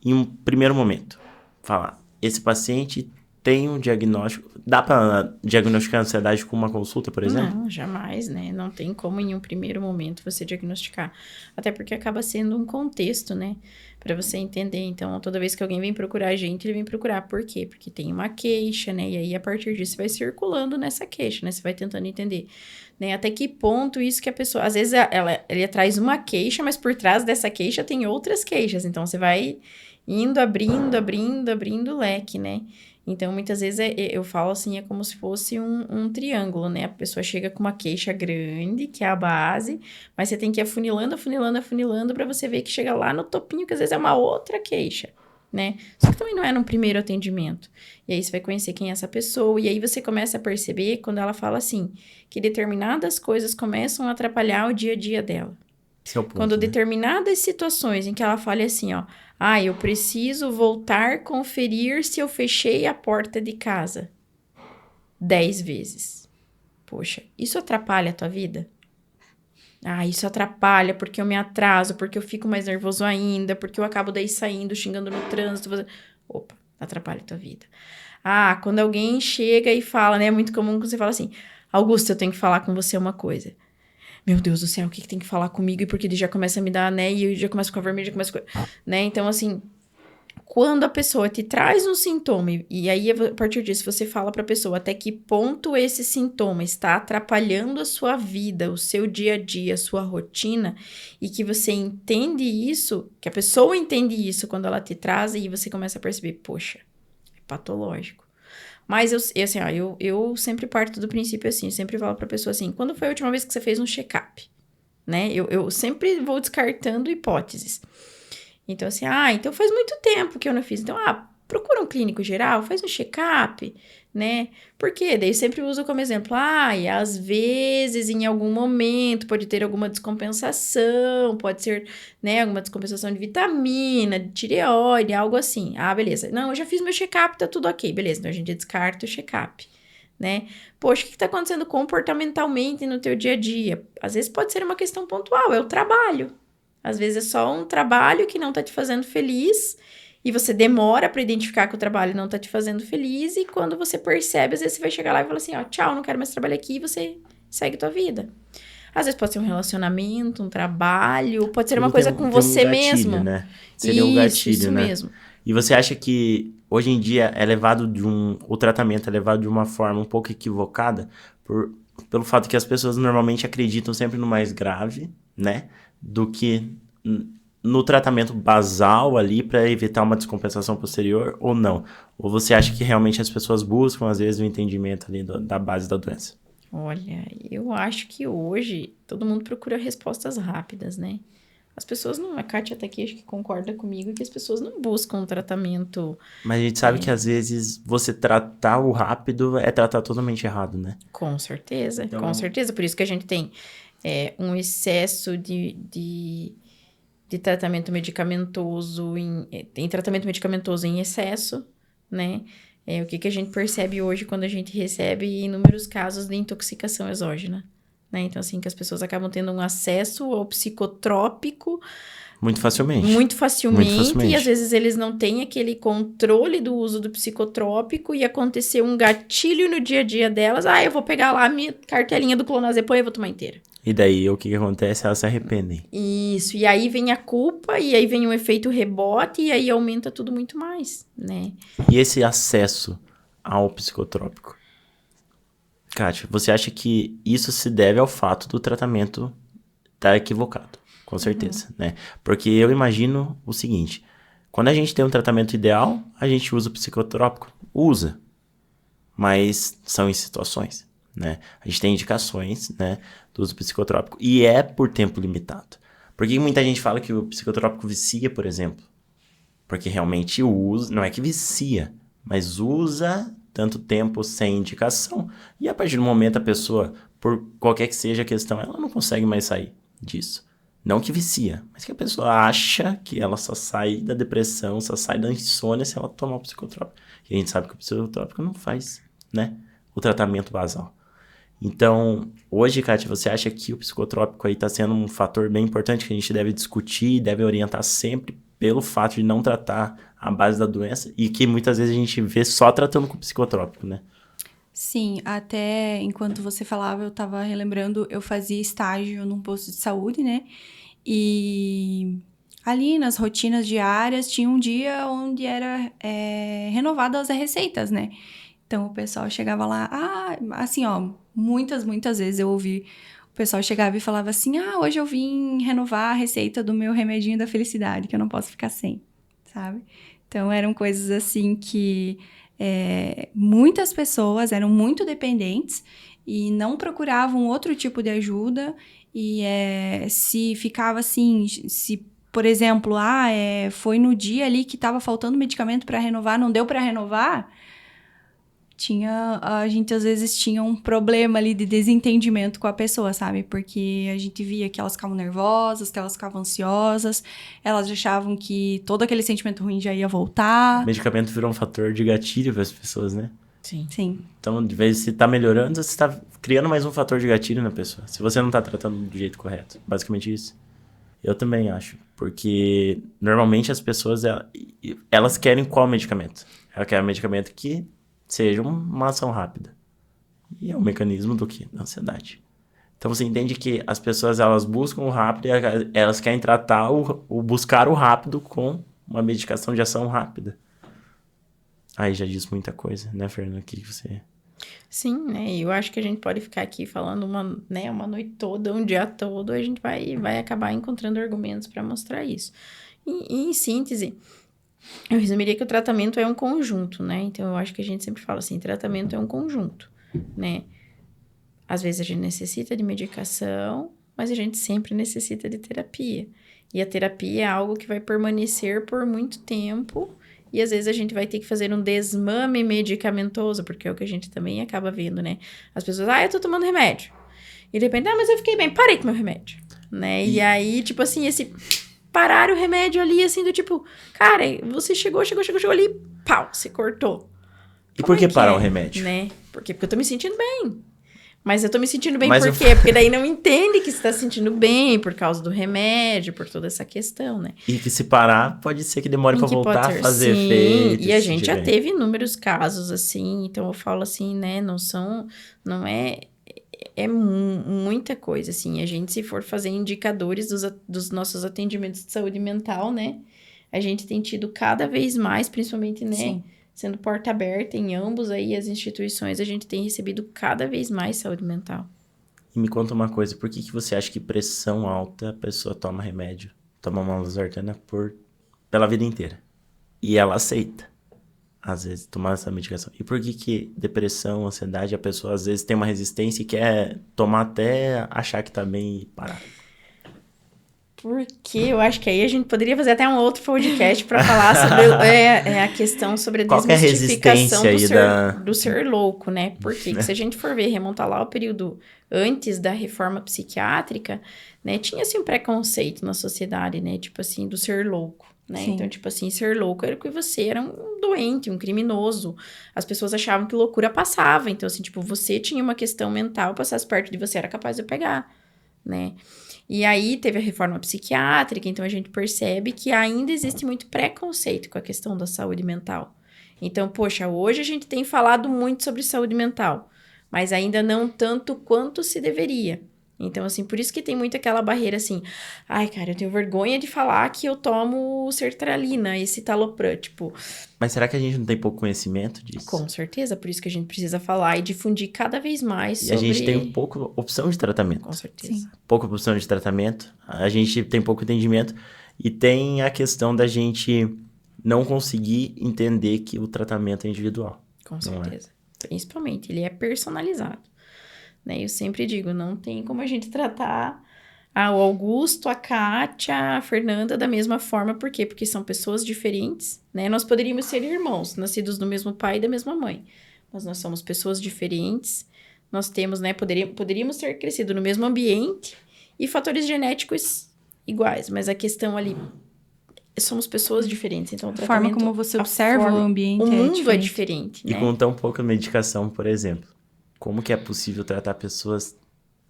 em um primeiro momento? Falar, esse paciente tem um diagnóstico... Dá para diagnosticar a ansiedade com uma consulta, por exemplo? Não, jamais, né? Não tem como em um primeiro momento você diagnosticar. Até porque acaba sendo um contexto, né? Para você entender. Então, toda vez que alguém vem procurar a gente, ele vem procurar. Por quê? Porque tem uma queixa, né? E aí, a partir disso, vai circulando nessa queixa, né? Você vai tentando entender, né? Até que ponto isso que a pessoa... Às vezes, ele traz uma queixa, mas por trás dessa queixa tem outras queixas. Então, você vai indo, abrindo o leque, né? Então, muitas vezes, eu falo assim, é como se fosse um triângulo, né? A pessoa chega com uma queixa grande, que é a base, mas você tem que ir afunilando para você ver que chega lá no topinho, que às vezes é uma outra queixa, né? Só que também não é no primeiro atendimento. E aí, você vai conhecer quem é essa pessoa, e aí você começa a perceber, quando ela fala assim, que determinadas coisas começam a atrapalhar o dia a dia dela. Esse é o ponto, Quando né? determinadas situações em que ela fale assim, ó, eu preciso voltar conferir se eu fechei a porta de casa 10 vezes. Poxa, isso atrapalha a tua vida? Isso atrapalha porque eu me atraso, porque eu fico mais nervoso ainda, porque eu acabo daí saindo, xingando no trânsito. Opa, atrapalha a tua vida. Quando alguém chega e fala, né, é muito comum que você fala assim, Augusto, eu tenho que falar com você uma coisa. Meu Deus do céu, o que tem que falar comigo? E porque ele já começa a me dar, né? E eu já começo a ficar vermelho, já começo a... né? Então, assim, quando a pessoa te traz um sintoma, e aí, a partir disso, você fala pra pessoa até que ponto esse sintoma está atrapalhando a sua vida, o seu dia a dia, a sua rotina, e que você entende isso, que a pessoa entende isso quando ela te traz, e você começa a perceber, poxa, é patológico. Mas eu sempre parto do princípio assim, eu sempre falo pra pessoa assim, quando foi a última vez que você fez um check-up? Né? Eu sempre vou descartando hipóteses. Então assim, então faz muito tempo que eu não fiz. Então, procura um clínico geral, faz um check-up, né? Por quê? Daí eu sempre uso como exemplo, e às vezes, em algum momento, pode ter alguma descompensação, pode ser, né, alguma descompensação de vitamina, de tireoide, algo assim. Beleza. Não, eu já fiz meu check-up, tá tudo ok. Beleza, então a gente descarta o check-up, né? Poxa, o que tá acontecendo comportamentalmente no teu dia a dia? Às vezes pode ser uma questão pontual, é o trabalho. Às vezes é só um trabalho que não tá te fazendo feliz e você demora para identificar que o trabalho não tá te fazendo feliz e quando você percebe, às vezes você vai chegar lá e falar assim, tchau, não quero mais trabalhar aqui e você segue tua vida. Às vezes pode ser um relacionamento, um trabalho, pode ser uma coisa com você mesmo. Né? Seria um gatilho, isso né? mesmo. E você acha que hoje em dia o tratamento é levado de uma forma um pouco equivocada pelo fato que as pessoas normalmente acreditam sempre no mais grave, né? Do que no tratamento basal ali para evitar uma descompensação posterior ou não? Ou você acha que realmente as pessoas buscam às vezes o entendimento ali da base da doença? Olha, eu acho que hoje todo mundo procura respostas rápidas, né? As pessoas não... A Kátia tá aqui, acho que concorda comigo que as pessoas não buscam um tratamento... Mas a gente sabe que às vezes você tratar o rápido é tratar totalmente errado, né? Com certeza, Então- com certeza. Por isso que a gente tem um excesso de tratamento medicamentoso, tem tratamento medicamentoso em excesso, né? O que a gente percebe hoje quando a gente recebe inúmeros casos de intoxicação exógena, né? Então, assim, que as pessoas acabam tendo um acesso ao psicotrópico Muito facilmente. muito facilmente, Muito facilmente. e às vezes eles não têm aquele controle do uso do psicotrópico e aconteceu um gatilho no dia a dia delas. Eu vou pegar lá a minha cartelinha do clonazepam e vou tomar inteira. E daí, o que acontece? Elas se arrependem. Isso, e aí vem a culpa, e aí vem o efeito rebote, e aí aumenta tudo muito mais, né? E esse acesso ao psicotrópico? Kátia, você acha que isso se deve ao fato do tratamento estar equivocado? Com certeza, né? Porque eu imagino o seguinte, quando a gente tem um tratamento ideal, a gente usa o psicotrópico? Usa, mas são em situações, né? A gente tem indicações, né, do uso psicotrópico e é por tempo limitado. Por que muita gente fala que o psicotrópico vicia, por exemplo? Porque realmente usa, não é que vicia, mas usa tanto tempo sem indicação e a partir do momento a pessoa, por qualquer que seja a questão, ela não consegue mais sair disso. Não que vicia, mas que a pessoa acha que ela só sai da depressão, só sai da insônia se ela tomar o psicotrópico. E a gente sabe que o psicotrópico não faz, né, o tratamento basal. Então, hoje, Kátia, você acha que o psicotrópico aí está sendo um fator bem importante que a gente deve discutir, deve orientar sempre pelo fato de não tratar a base da doença e que muitas vezes a gente vê só tratando com psicotrópico, né? Sim, até enquanto você falava, eu tava relembrando, eu fazia estágio num posto de saúde, né? E ali nas rotinas diárias tinha um dia onde era renovadas as receitas, né? Então o pessoal chegava lá, assim, ó, muitas vezes eu ouvi o pessoal chegava e falava assim, hoje eu vim renovar a receita do meu remedinho da felicidade, que eu não posso ficar sem, sabe? Então eram coisas assim que muitas pessoas eram muito dependentes e não procuravam outro tipo de ajuda e se ficava assim, se, por exemplo, foi no dia ali que estava faltando medicamento para renovar, não deu para renovar, a gente às vezes tinha um problema ali de desentendimento com a pessoa, sabe? Porque a gente via que elas ficavam nervosas, que elas ficavam ansiosas, elas achavam que todo aquele sentimento ruim já ia voltar. O medicamento virou um fator de gatilho para as pessoas, né? Sim. Então, de vez em você tá melhorando, você tá criando mais um fator de gatilho na pessoa. Se você não tá tratando do jeito correto. Basicamente isso. Eu também acho. Porque, normalmente, as pessoas, elas querem qual medicamento? Ela quer um medicamento que seja uma ação rápida. E é um mecanismo do quê? Da ansiedade. Então, você entende que as pessoas, elas buscam o rápido e elas querem tratar buscar o rápido com uma medicação de ação rápida. Aí já diz muita coisa, né, Fernanda? O que você... Sim, né? Eu acho que a gente pode ficar aqui falando uma noite toda, um dia todo, a gente vai acabar encontrando argumentos para mostrar isso. E em síntese, eu resumiria que o tratamento é um conjunto, né? Então, eu acho que a gente sempre fala assim, tratamento é um conjunto, né? Às vezes a gente necessita de medicação, mas a gente sempre necessita de terapia. E a terapia é algo que vai permanecer por muito tempo e às vezes a gente vai ter que fazer um desmame medicamentoso, porque é o que a gente também acaba vendo, né? As pessoas, eu tô tomando remédio. E de repente, mas eu fiquei bem, parei com meu remédio, né? E aí, tipo assim, esse parar o remédio ali, assim, do tipo, cara, você chegou ali, pau, você cortou. E por que parar o remédio? Né? Porque eu tô me sentindo bem. Mas eu tô me sentindo bem Mas por quê? Porque daí não entende que você tá se sentindo bem por causa do remédio, por toda essa questão, né? E que se parar, pode ser que demore pra voltar a fazer efeito. E a gente já teve inúmeros casos, assim, então eu falo assim, né, não é muita coisa, assim, a gente se for fazer indicadores dos nossos atendimentos de saúde mental, né, a gente tem tido cada vez mais, principalmente, né, Sim. sendo porta aberta em ambos aí as instituições, a gente tem recebido cada vez mais saúde mental. E me conta uma coisa, por que você acha que pressão alta a pessoa toma remédio, toma uma losartana pela vida inteira? E ela aceita. às vezes, tomar essa medicação? E por que depressão, ansiedade, a pessoa às vezes tem uma resistência e quer tomar até achar que tá bem e parar? Porque eu acho que aí a gente poderia fazer até um outro podcast para falar sobre a questão sobre a Qual que é a desmistificação resistência aí do ser louco, né? Porque se a gente for ver, remontar lá o período antes da reforma psiquiátrica, né? Tinha, assim, um preconceito na sociedade, né? Tipo assim, do ser louco, né? Sim. Então, tipo assim, ser louco era que você era um doente, um criminoso. As pessoas achavam que loucura passava. Então, assim, tipo, você tinha uma questão mental, passasse perto de você, era capaz de pegar, né? E aí teve a reforma psiquiátrica, então a gente percebe que ainda existe muito preconceito com a questão da saúde mental. Então, poxa, hoje a gente tem falado muito sobre saúde mental, mas ainda não tanto quanto se deveria. Então, assim, por isso que tem muito aquela barreira assim, ai, cara, eu tenho vergonha de falar que eu tomo sertralina, esse Citalopram, tipo... Mas será que a gente não tem pouco conhecimento disso? Com certeza, por isso que a gente precisa falar e difundir cada vez mais sobre... E a gente tem um pouco opção de tratamento. Com certeza. Sim. Pouca opção de tratamento, a gente tem pouco entendimento e tem a questão da gente não conseguir entender que o tratamento é individual. Com Não é? certeza. Principalmente, ele é personalizado. Né? Eu sempre digo, não tem como a gente tratar o Augusto, a Kátia, a Fernanda da mesma forma. Por quê? Porque são pessoas diferentes, né? Nós poderíamos ser irmãos, nascidos do mesmo pai e da mesma mãe. Mas nós somos pessoas diferentes. Nós temos, né? Poderíamos ter crescido no mesmo ambiente e fatores genéticos iguais. Mas a questão ali... Somos pessoas diferentes, então o A forma tratamento... como você observa o ambiente O mundo é diferente. diferente, E né? com tão pouca medicação, por exemplo, como que é possível tratar pessoas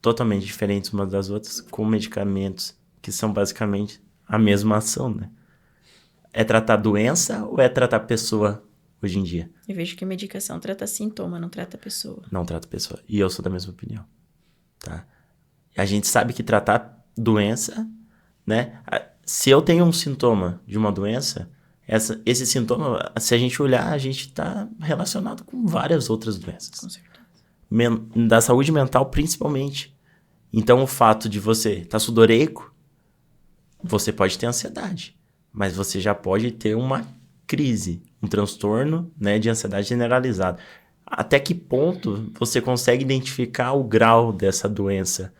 totalmente diferentes umas das outras com medicamentos que são basicamente a mesma ação, né? É tratar doença ou é tratar pessoa hoje em dia? Eu vejo que a medicação trata sintoma, não trata pessoa. Não trata pessoa. E eu sou da mesma opinião, tá? A gente sabe que tratar doença, né? Se eu tenho um sintoma de uma doença, esse sintoma, se a gente olhar, a gente está relacionado com várias outras doenças. Com certeza. Da saúde mental, principalmente. Então, o fato de você estar sudoreico, você pode ter ansiedade, mas você já pode ter uma crise, um transtorno, né, de ansiedade generalizada. Até que ponto você consegue identificar o grau dessa doença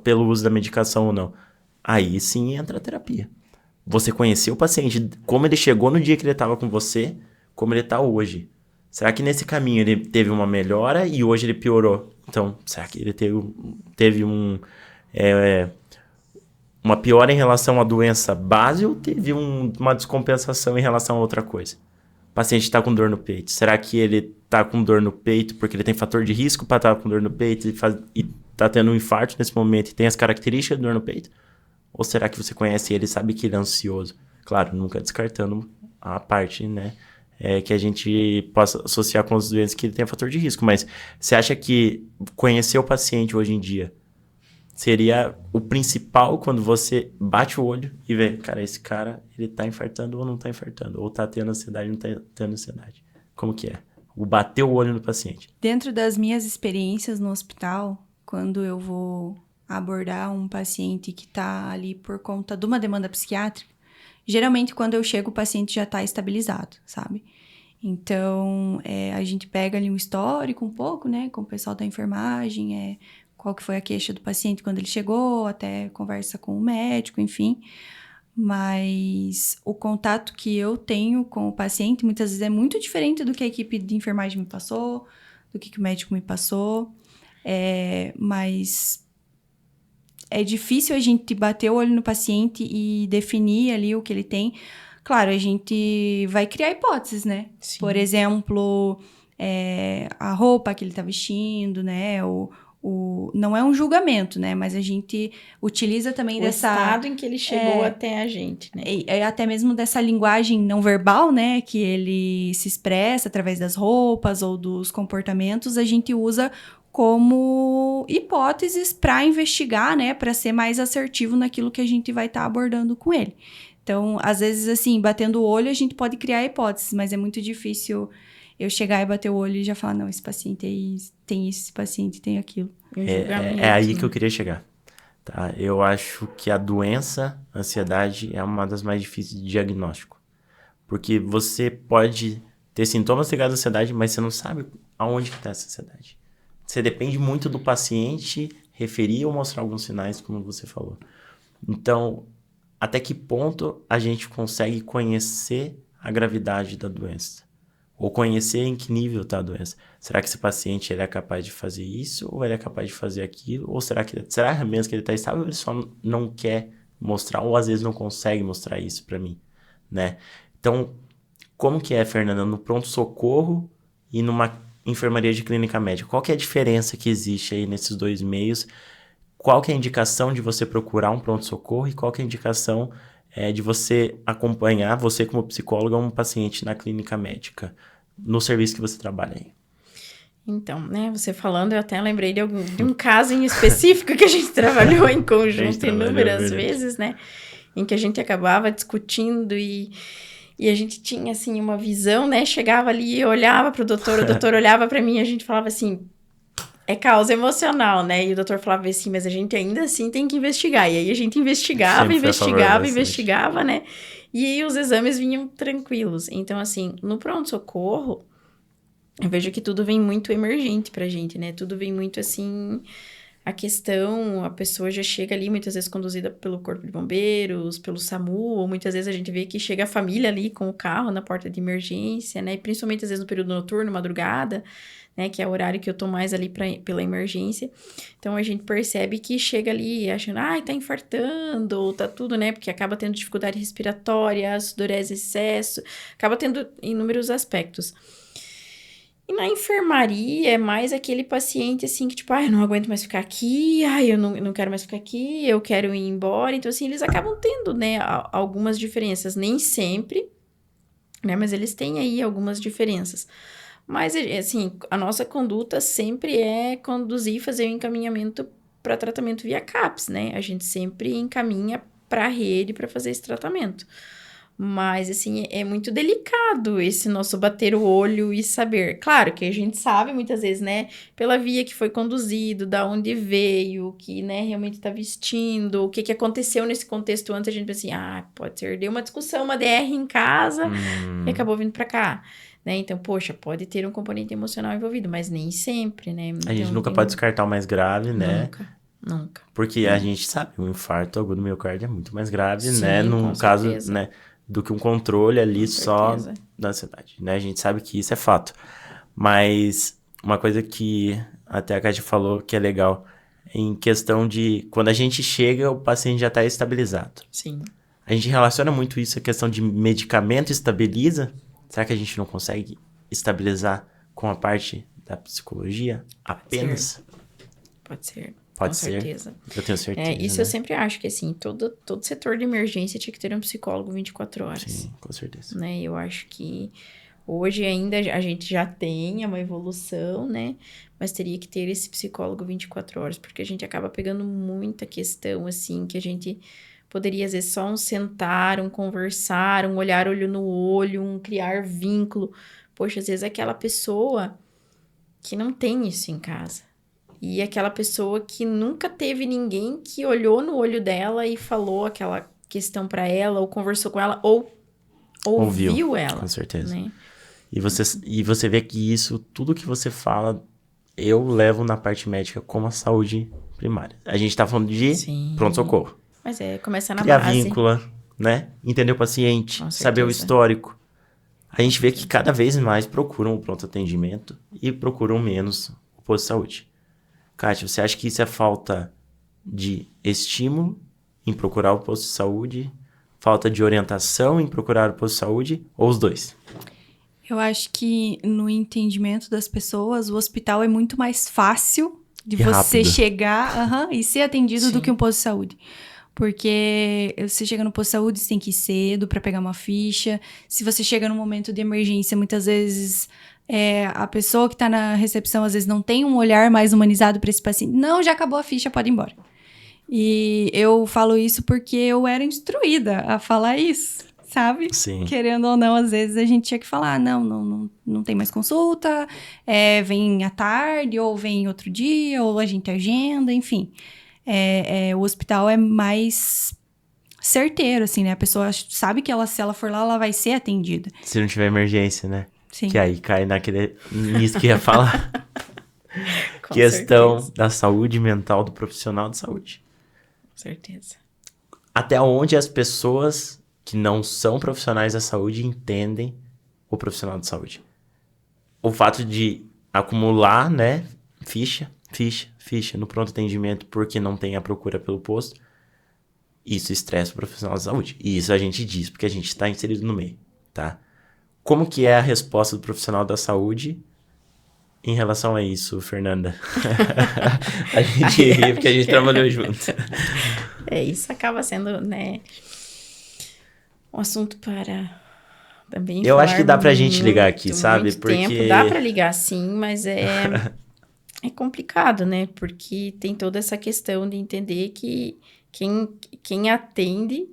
pelo uso da medicação ou não? Aí sim entra a terapia. Você conhecer o paciente, como ele chegou no dia que ele estava com você, como ele está hoje. Será que nesse caminho ele teve uma melhora e hoje ele piorou? Então, será que ele teve uma piora em relação à doença base ou teve uma descompensação em relação a outra coisa? O paciente está com dor no peito. Será que ele está com dor no peito porque ele tem fator de risco para estar com dor no peito e está tendo um infarto nesse momento e tem as características de dor no peito? Ou será que você conhece ele e sabe que ele é ansioso? Claro, nunca descartando a parte, né? Que a gente possa associar com as doenças que ele tem fator de risco. Mas você acha que conhecer o paciente hoje em dia seria o principal quando você bate o olho e vê, cara, esse cara, ele tá infartando ou não tá infartando? Ou tá tendo ansiedade ou não tá tendo ansiedade? Como que é? O bater o olho no paciente. Dentro das minhas experiências no hospital, quando eu vou abordar um paciente que tá ali por conta de uma demanda psiquiátrica, geralmente quando eu chego o paciente já tá estabilizado, sabe? Então, a gente pega ali um histórico um pouco, né, com o pessoal da enfermagem, qual que foi a queixa do paciente quando ele chegou, até conversa com o médico, enfim. Mas o contato que eu tenho com o paciente muitas vezes é muito diferente do que a equipe de enfermagem me passou, do que o médico me passou. Mas é difícil a gente bater o olho no paciente e definir ali o que ele tem. Claro, a gente vai criar hipóteses, né? Sim. Por exemplo, a roupa que ele tá vestindo, né? Não é um julgamento, né? Mas a gente utiliza também O estado em que ele chegou até a gente, né? Até mesmo dessa linguagem não verbal, né? Que ele se expressa através das roupas ou dos comportamentos, a gente usa como hipóteses para investigar, né? Para ser mais assertivo naquilo que a gente vai estar abordando com ele. Então, às vezes, assim, batendo o olho, a gente pode criar hipóteses, mas é muito difícil eu chegar e bater o olho e já falar, não, esse paciente tem isso, esse paciente tem aquilo. É aí que eu queria chegar. Tá? Eu acho que a doença, a ansiedade, é uma das mais difíceis de diagnóstico. Porque você pode ter sintomas ligados à ansiedade, mas você não sabe aonde que tá essa ansiedade. Você depende muito do paciente referir ou mostrar alguns sinais, como você falou. Então, até que ponto a gente consegue conhecer a gravidade da doença? Ou conhecer em que nível está a doença? Será que esse paciente ele é capaz de fazer isso? Ou ele é capaz de fazer aquilo? Ou será mesmo que ele está estável ou ele só não quer mostrar? Ou às vezes não consegue mostrar isso para mim, né? Então, como que é, Fernanda, no pronto-socorro e numa enfermaria de clínica médica? Qual que é a diferença que existe aí nesses dois meios? Qual que é a indicação de você procurar um pronto-socorro e qual que é a indicação de você acompanhar, você como psicóloga, um paciente na clínica médica, no serviço que você trabalha aí? Então, né, você falando, eu até lembrei de um caso em específico que a gente trabalhou em conjunto inúmeras vezes, né, em que a gente acabava discutindo e a gente tinha, assim, uma visão, né, chegava ali e olhava pro doutor, o doutor olhava pra mim e a gente falava assim, é causa emocional, né, e o doutor falava assim, mas a gente ainda assim tem que investigar, e aí a gente investigava, né, e aí os exames vinham tranquilos. Então, assim, no pronto-socorro, eu vejo que tudo vem muito emergente pra gente, né? Tudo vem muito, assim, a pessoa já chega ali, muitas vezes conduzida pelo Corpo de Bombeiros, pelo SAMU, ou muitas vezes a gente vê que chega a família ali com o carro na porta de emergência, né? E principalmente, às vezes, no período noturno, madrugada, né? Que é o horário que eu tô mais ali pela emergência. Então, a gente percebe que chega ali achando, tá infartando, ou tá tudo, né? Porque acaba tendo dificuldade respiratória, sudorese, excesso, acaba tendo inúmeros aspectos. E na enfermaria é mais aquele paciente, assim, que tipo, eu não aguento mais ficar aqui, eu não quero mais ficar aqui, eu quero ir embora. Então, assim, eles acabam tendo, né, algumas diferenças. Nem sempre, né, mas eles têm aí algumas diferenças. Mas, assim, a nossa conduta sempre é conduzir e fazer o encaminhamento para tratamento via CAPS, né? A gente sempre encaminha para a rede para fazer esse tratamento. Mas, assim, é muito delicado esse nosso bater o olho e saber. Claro que a gente sabe muitas vezes, né? Pela via que foi conduzido, da onde veio, o que, né, realmente tá vestindo, o que aconteceu nesse contexto antes, a gente pensa assim, pode ser, deu uma discussão, uma DR em casa e acabou vindo pra cá. Né? Então, poxa, pode ter um componente emocional envolvido, mas nem sempre, né? A gente nunca pode descartar o mais grave, né? Nunca. Porque a gente sabe, um infarto agudo do miocárdio é muito mais grave, Sim, né? Num caso, certeza. né? Do que um controle ali Com só certeza. da ansiedade, né? A gente sabe que isso é fato. Mas uma coisa que até a Kátia falou que é legal, em questão de quando a gente chega, o paciente já está estabilizado. Sim. A gente relaciona muito isso, a questão de medicamento estabiliza. Será que a gente não consegue estabilizar com a parte da psicologia apenas? Pode ser. Pode com ser. Certeza. Eu tenho certeza. Isso né? eu sempre acho que, assim, todo setor de emergência tinha que ter um psicólogo 24 horas. Sim, com certeza. Né? Eu acho que hoje ainda a gente já tem uma evolução, né? Mas teria que ter esse psicólogo 24 horas, porque a gente acaba pegando muita questão, assim, que a gente poderia, às vezes, só um sentar, um conversar, um olhar olho no olho, um criar vínculo. Poxa, às vezes aquela pessoa que não tem isso em casa. E aquela pessoa que nunca teve ninguém que olhou no olho dela e falou aquela questão pra ela, ou conversou com ela, ou ouviu ela. Com certeza. Né? E você vê que isso, tudo que você fala, eu levo na parte médica como a saúde primária. A gente tá falando de pronto-socorro. Mas começar na Criar base. vínculo, né? Entender o paciente, Com saber o certeza. histórico. A gente vê que cada vez mais procuram o pronto atendimento e procuram menos o posto de saúde. Kátia, você acha que isso é falta de estímulo em procurar o posto de saúde, falta de orientação em procurar o posto de saúde, ou os dois? Eu acho que no entendimento das pessoas, o hospital é muito mais fácil de E você rápido. chegar e ser atendido Sim. do que um posto de saúde. Porque você chega no posto de saúde, você tem que ir cedo para pegar uma ficha. Se você chega num momento de emergência, muitas vezes a pessoa que tá na recepção, às vezes, não tem um olhar mais humanizado para esse paciente. Não, já acabou a ficha, pode ir embora. E eu falo isso porque eu era instruída a falar isso, sabe? Sim. Querendo ou não, às vezes a gente tinha que falar, não tem mais consulta, vem à tarde, ou vem outro dia, ou a gente agenda, enfim. O hospital é mais certeiro, assim, né? A pessoa sabe que se ela for lá, ela vai ser atendida. Se não tiver emergência, né? Sim. Que aí cai nisso que ia falar. Com Questão certeza. da saúde mental do profissional de saúde. Com certeza. Até onde as pessoas que não são profissionais da saúde entendem o profissional de saúde. O fato de acumular, né, ficha no pronto atendimento porque não tem a procura pelo posto, isso estressa o profissional de saúde. E isso a gente diz porque a gente está inserido no meio, tá? Como que é a resposta do profissional da saúde em relação a isso, Fernanda? A gente ri porque a gente trabalhou junto. Isso acaba sendo, né, um assunto para também Eu acho que dá falar pra gente ligar aqui, sabe? muito tempo. Dá Porque para ligar sim, mas é complicado, né? Porque tem toda essa questão de entender que quem atende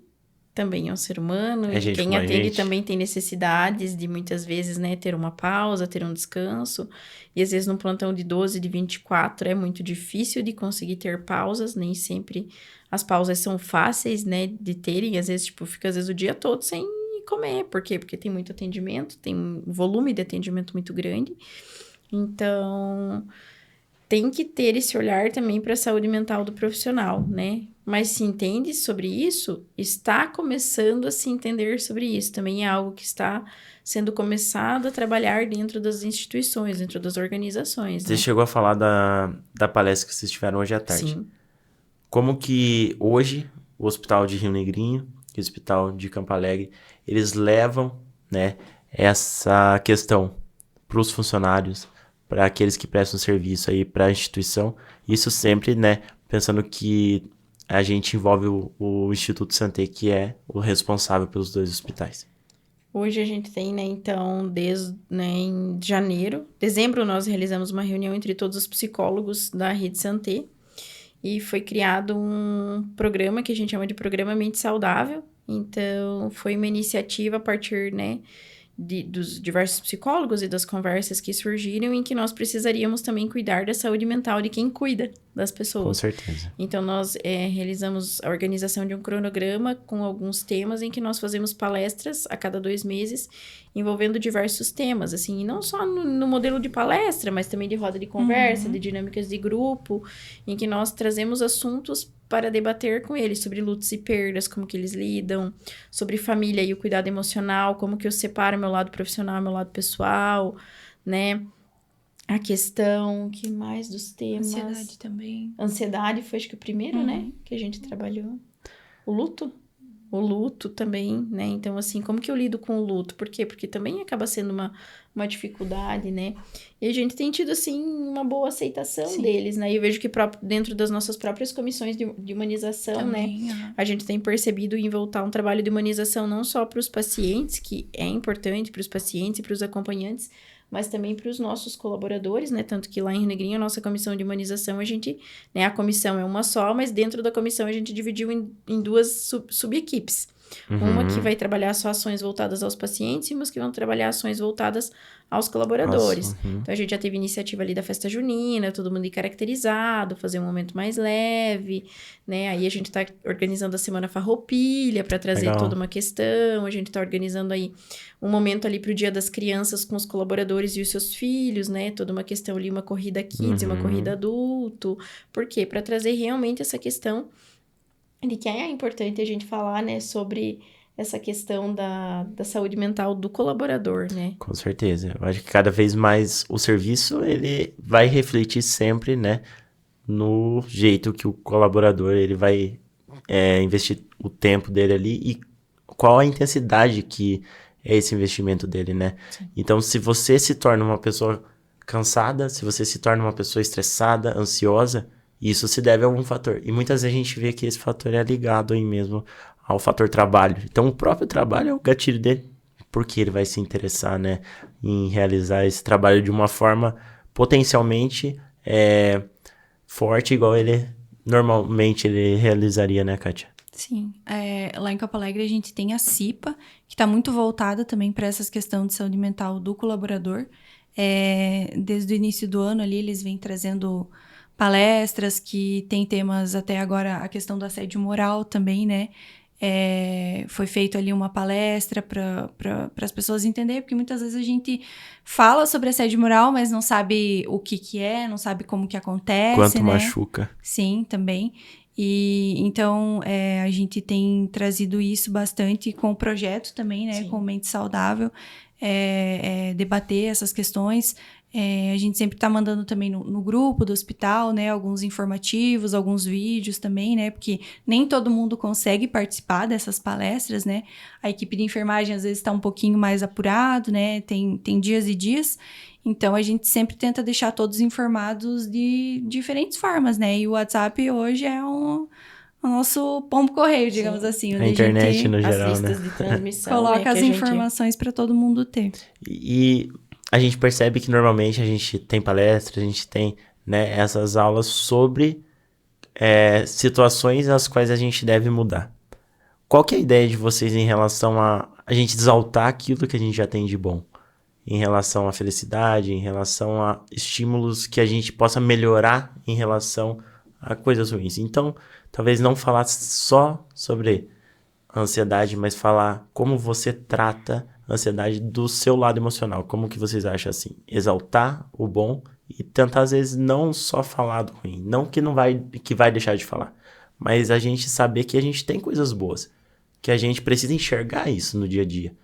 também é um ser humano é e gente quem como a atende gente. também tem necessidades de muitas vezes, né, ter uma pausa, ter um descanso. E às vezes num plantão de 12, de 24 é muito difícil de conseguir ter pausas, nem sempre as pausas são fáceis, né, de terem. Às vezes, tipo, fica às vezes o dia todo sem comer. Por quê? Porque tem muito atendimento, tem um volume de atendimento muito grande. Então, tem que ter esse olhar também para a saúde mental do profissional, né? Mas se entende sobre isso, está começando a se entender sobre isso. Também é algo que está sendo começado a trabalhar dentro das instituições, dentro das organizações, Você né? chegou a falar da palestra que vocês tiveram hoje à tarde. Sim. Como que hoje o Hospital de Rio Negrinho e o Hospital de Campo Alegre, eles levam, né, essa questão para os funcionários, para aqueles que prestam serviço aí para a instituição. Isso sempre, né, pensando que a gente envolve o Instituto Santé, que é o responsável pelos 2 hospitais. Hoje a gente tem, né, então, desde, né, em dezembro, nós realizamos uma reunião entre todos os psicólogos da Rede Santé e foi criado um programa que a gente chama de Programa Mente Saudável. Então, foi uma iniciativa a partir, né, dos diversos psicólogos e das conversas que surgiram em que nós precisaríamos também cuidar da saúde mental de quem cuida das Com pessoas. certeza. Então, nós realizamos a organização de um cronograma com alguns temas em que nós fazemos palestras a cada 2 meses, envolvendo diversos temas, assim, e não só no modelo de palestra, mas também de roda de conversa, de dinâmicas de grupo, em que nós trazemos assuntos para debater com eles sobre lutos e perdas, como que eles lidam, sobre família e o cuidado emocional, como que eu separo meu lado profissional e meu lado pessoal, né? A questão, que mais dos temas? Ansiedade também. Ansiedade foi, acho que o primeiro, né? Que a gente trabalhou. O luto? O luto também, né? Então, assim, como que eu lido com o luto? Por quê? Porque também acaba sendo uma dificuldade, né? E a gente tem tido, assim, uma boa aceitação Sim. deles, né? E eu vejo que dentro das nossas próprias comissões de humanização, Também, né? A gente tem percebido em voltar um trabalho de humanização não só para os pacientes, que é importante para os pacientes e para os acompanhantes, mas também para os nossos colaboradores, né? Tanto que lá em Rio Negrinho, a nossa comissão de humanização, a gente, né? A comissão é uma só, mas dentro da comissão a gente dividiu em 2 sub-equipes. Uma que vai trabalhar só ações voltadas aos pacientes e umas que vão trabalhar ações voltadas aos colaboradores. Então, a gente já teve iniciativa ali da festa junina, todo mundo ir caracterizado, fazer um momento mais leve, né? Aí a gente tá organizando a Semana Farroupilha para trazer Legal. toda uma questão. A gente tá organizando aí um momento ali pro Dia das Crianças com os colaboradores e os seus filhos, né? Toda uma questão ali, uma corrida kids e uma corrida adulto. Por quê? Para trazer realmente essa questão de que é importante a gente falar, né, sobre essa questão da saúde mental do colaborador, né? Com certeza. Eu acho que cada vez mais o serviço, ele vai refletir sempre, né, no jeito que o colaborador, ele vai investir o tempo dele ali e qual a intensidade que é esse investimento dele, né? Sim. Então, se você se torna uma pessoa cansada, se você se torna uma pessoa estressada, ansiosa, isso se deve a algum fator. E muitas vezes a gente vê que esse fator é ligado aí mesmo ao fator trabalho. Então, o próprio trabalho é o gatilho dele, porque ele vai se interessar, né, em realizar esse trabalho de uma forma potencialmente forte, igual ele normalmente ele realizaria, né, Kátia? Sim, lá em Campo Alegre a gente tem a CIPA, que está muito voltada também para essas questões de saúde mental do colaborador. Desde o início do ano ali eles vêm trazendo palestras que tem temas até agora, a questão do assédio moral também, né? Foi feito ali uma palestra para as pessoas entenderem, porque muitas vezes a gente fala sobre assédio moral, mas não sabe o que é, não sabe como que acontece, Quanto né? machuca. Sim, também. E então a gente tem trazido isso bastante com o projeto também, né? Sim. Com Mente Saudável, debater essas questões. A gente sempre está mandando também no grupo do hospital, né? Alguns informativos, alguns vídeos também, né? Porque nem todo mundo consegue participar dessas palestras, né? A equipe de enfermagem às vezes está um pouquinho mais apurado, né? Tem dias e dias. Então, a gente sempre tenta deixar todos informados de diferentes formas, né? E o WhatsApp hoje é o nosso pombo-correio, digamos Sim. assim. A Onde internet a gente no As geral, listas né? de transmissão, coloca né, que as a gente... informações para todo mundo ter. E a gente percebe que normalmente a gente tem palestras, a gente tem, né, essas aulas sobre situações as quais a gente deve mudar. Qual que é a ideia de vocês em relação a gente exaltar aquilo que a gente já tem de bom? Em relação à felicidade, em relação a estímulos que a gente possa melhorar em relação a coisas ruins. Então, talvez não falar só sobre a ansiedade, mas falar como você trata a ansiedade do seu lado emocional. Como que vocês acham assim? Exaltar o bom e tentar, às vezes, não só falar do ruim. Não que que vai deixar de falar, mas a gente saber que a gente tem coisas boas, que a gente precisa enxergar isso no dia a dia.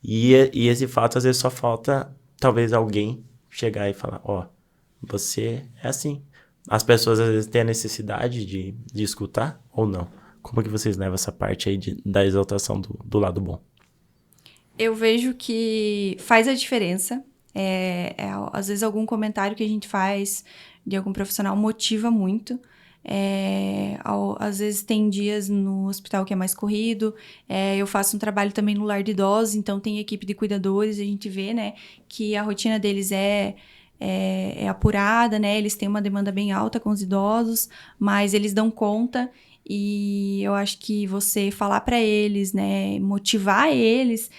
E esse fato, às vezes, só falta, talvez, alguém chegar e falar, você é assim. As pessoas, às vezes, têm a necessidade de escutar ou não. Como que vocês levam essa parte aí da exaltação do lado bom? Eu vejo que faz a diferença. Às vezes, algum comentário que a gente faz de algum profissional motiva muito. Às vezes tem dias no hospital que é mais corrido. Eu faço um trabalho também no lar de idosos, então tem equipe de cuidadores, a gente vê, né, que a rotina deles é apurada, né? Eles têm uma demanda bem alta com os idosos, mas eles dão conta. E eu acho que você falar para eles, né, motivar eles,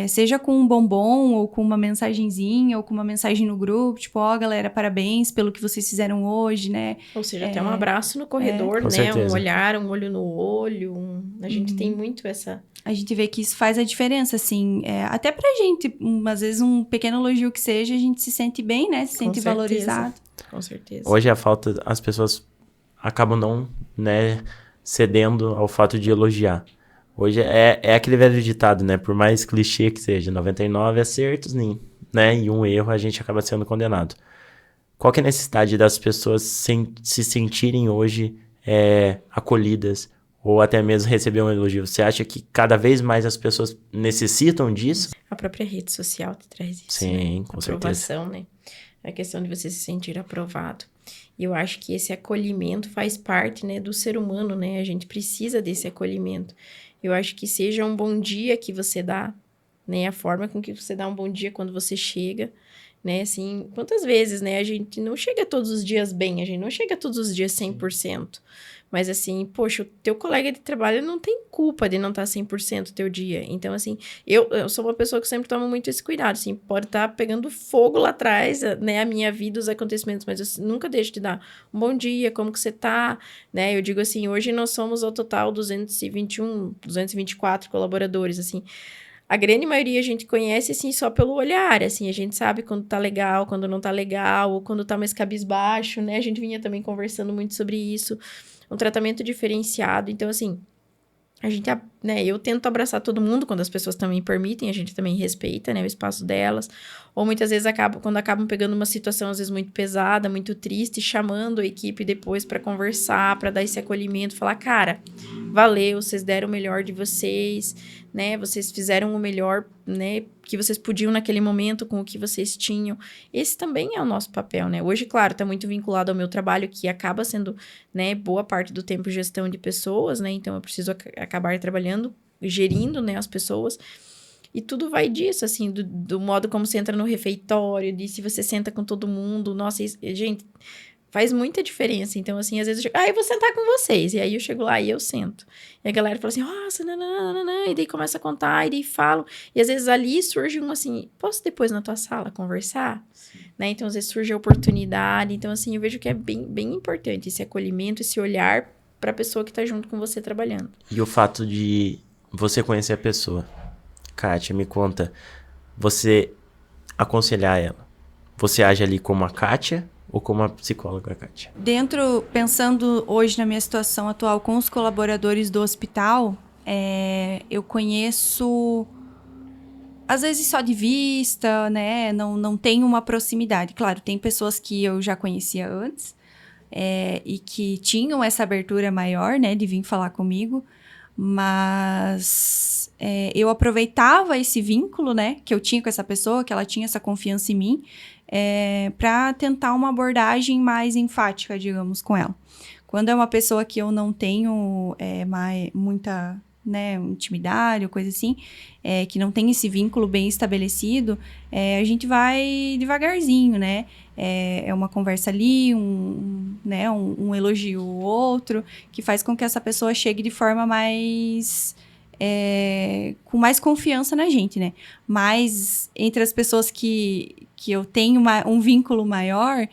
seja com um bombom ou com uma mensagenzinha ou com uma mensagem no grupo, tipo, galera, parabéns pelo que vocês fizeram hoje, né? Ou seja, até um abraço no corredor, Com né? certeza. Um olhar, um olho no olho. A gente tem muito essa... A gente vê que isso faz a diferença, assim, até pra gente, às vezes um pequeno elogio que seja, a gente se sente bem, né? Se sente valorizado. Com certeza. Hoje as pessoas acabam não, né, cedendo ao fato de elogiar. Hoje é aquele velho ditado, né? Por mais clichê que seja, 99 acertos, né? E um erro, a gente acaba sendo condenado. Qual que é a necessidade das pessoas se sentirem hoje acolhidas ou até mesmo receber um elogio? Você acha que cada vez mais as pessoas necessitam disso? A própria rede social te traz isso, Sim, né? com Aprovação, certeza. né? A questão de você se sentir aprovado. E eu acho que esse acolhimento faz parte, né, do ser humano, né? A gente precisa desse acolhimento. Eu acho que seja um bom dia que você dá, né? A forma com que você dá um bom dia quando você chega, né? Assim, quantas vezes, né? A gente não chega todos os dias bem, a gente não chega todos os dias 100%. Mas assim, poxa, o teu colega de trabalho não tem culpa de não estar 100% o teu dia. Então, assim, eu sou uma pessoa que sempre toma muito esse cuidado, assim, pode estar pegando fogo lá atrás, né, a minha vida, os acontecimentos, mas eu nunca deixo de dar um bom dia, como que você tá, né? Eu digo assim, hoje nós somos ao total 224 colaboradores, assim. A grande maioria a gente conhece, assim, só pelo olhar, assim, a gente sabe quando tá legal, quando não tá legal, ou quando tá mais cabisbaixo, né? A gente vinha também conversando muito sobre isso. Um tratamento diferenciado. Então, assim, a gente, né, eu tento abraçar todo mundo quando as pessoas também permitem, a gente também respeita, né, o espaço delas. Ou muitas vezes quando acabam pegando uma situação, às vezes, muito pesada, muito triste, chamando a equipe depois para conversar, para dar esse acolhimento, falar, cara, valeu, vocês deram o melhor de vocês, né, vocês fizeram o melhor, né, que vocês podiam naquele momento com o que vocês tinham. Esse também é o nosso papel, né. Hoje, claro, tá muito vinculado ao meu trabalho, que acaba sendo, né, boa parte do tempo gestão de pessoas, né, então eu preciso acabar trabalhando, gerindo, né, as pessoas. E tudo vai disso, assim, do modo como você entra no refeitório, de se você senta com todo mundo. Nossa, isso, gente, faz muita diferença. Então, assim, às vezes eu chego, eu vou sentar com vocês. E aí eu chego lá e eu sento. E a galera fala assim, nossa, nananana, e daí começa a contar, e daí falam. E às vezes ali surge assim, posso depois na tua sala conversar? Né? Então, às vezes surge a oportunidade. Então, assim, eu vejo que é bem, bem importante esse acolhimento, esse olhar para a pessoa que está junto com você trabalhando. E o fato de você conhecer a pessoa. Kátia, me conta, você aconselhar ela, você age ali como a Kátia ou como a psicóloga Kátia? Pensando hoje na minha situação atual com os colaboradores do hospital, eu conheço, às vezes só de vista, né? Não tenho uma proximidade. Claro, tem pessoas que eu já conhecia antes e que tinham essa abertura maior, né? De vir falar comigo, mas eu aproveitava esse vínculo, né? Que eu tinha com essa pessoa, que ela tinha essa confiança em mim, para tentar uma abordagem mais enfática, digamos, com ela. Quando é uma pessoa que eu não tenho muita, né, intimidade ou coisa assim, que não tem esse vínculo bem estabelecido, a gente vai devagarzinho, né? É uma conversa ali, um elogio ou outro, que faz com que essa pessoa chegue de forma mais... com mais confiança na gente, né? Mas entre as pessoas que eu tenho um vínculo maior,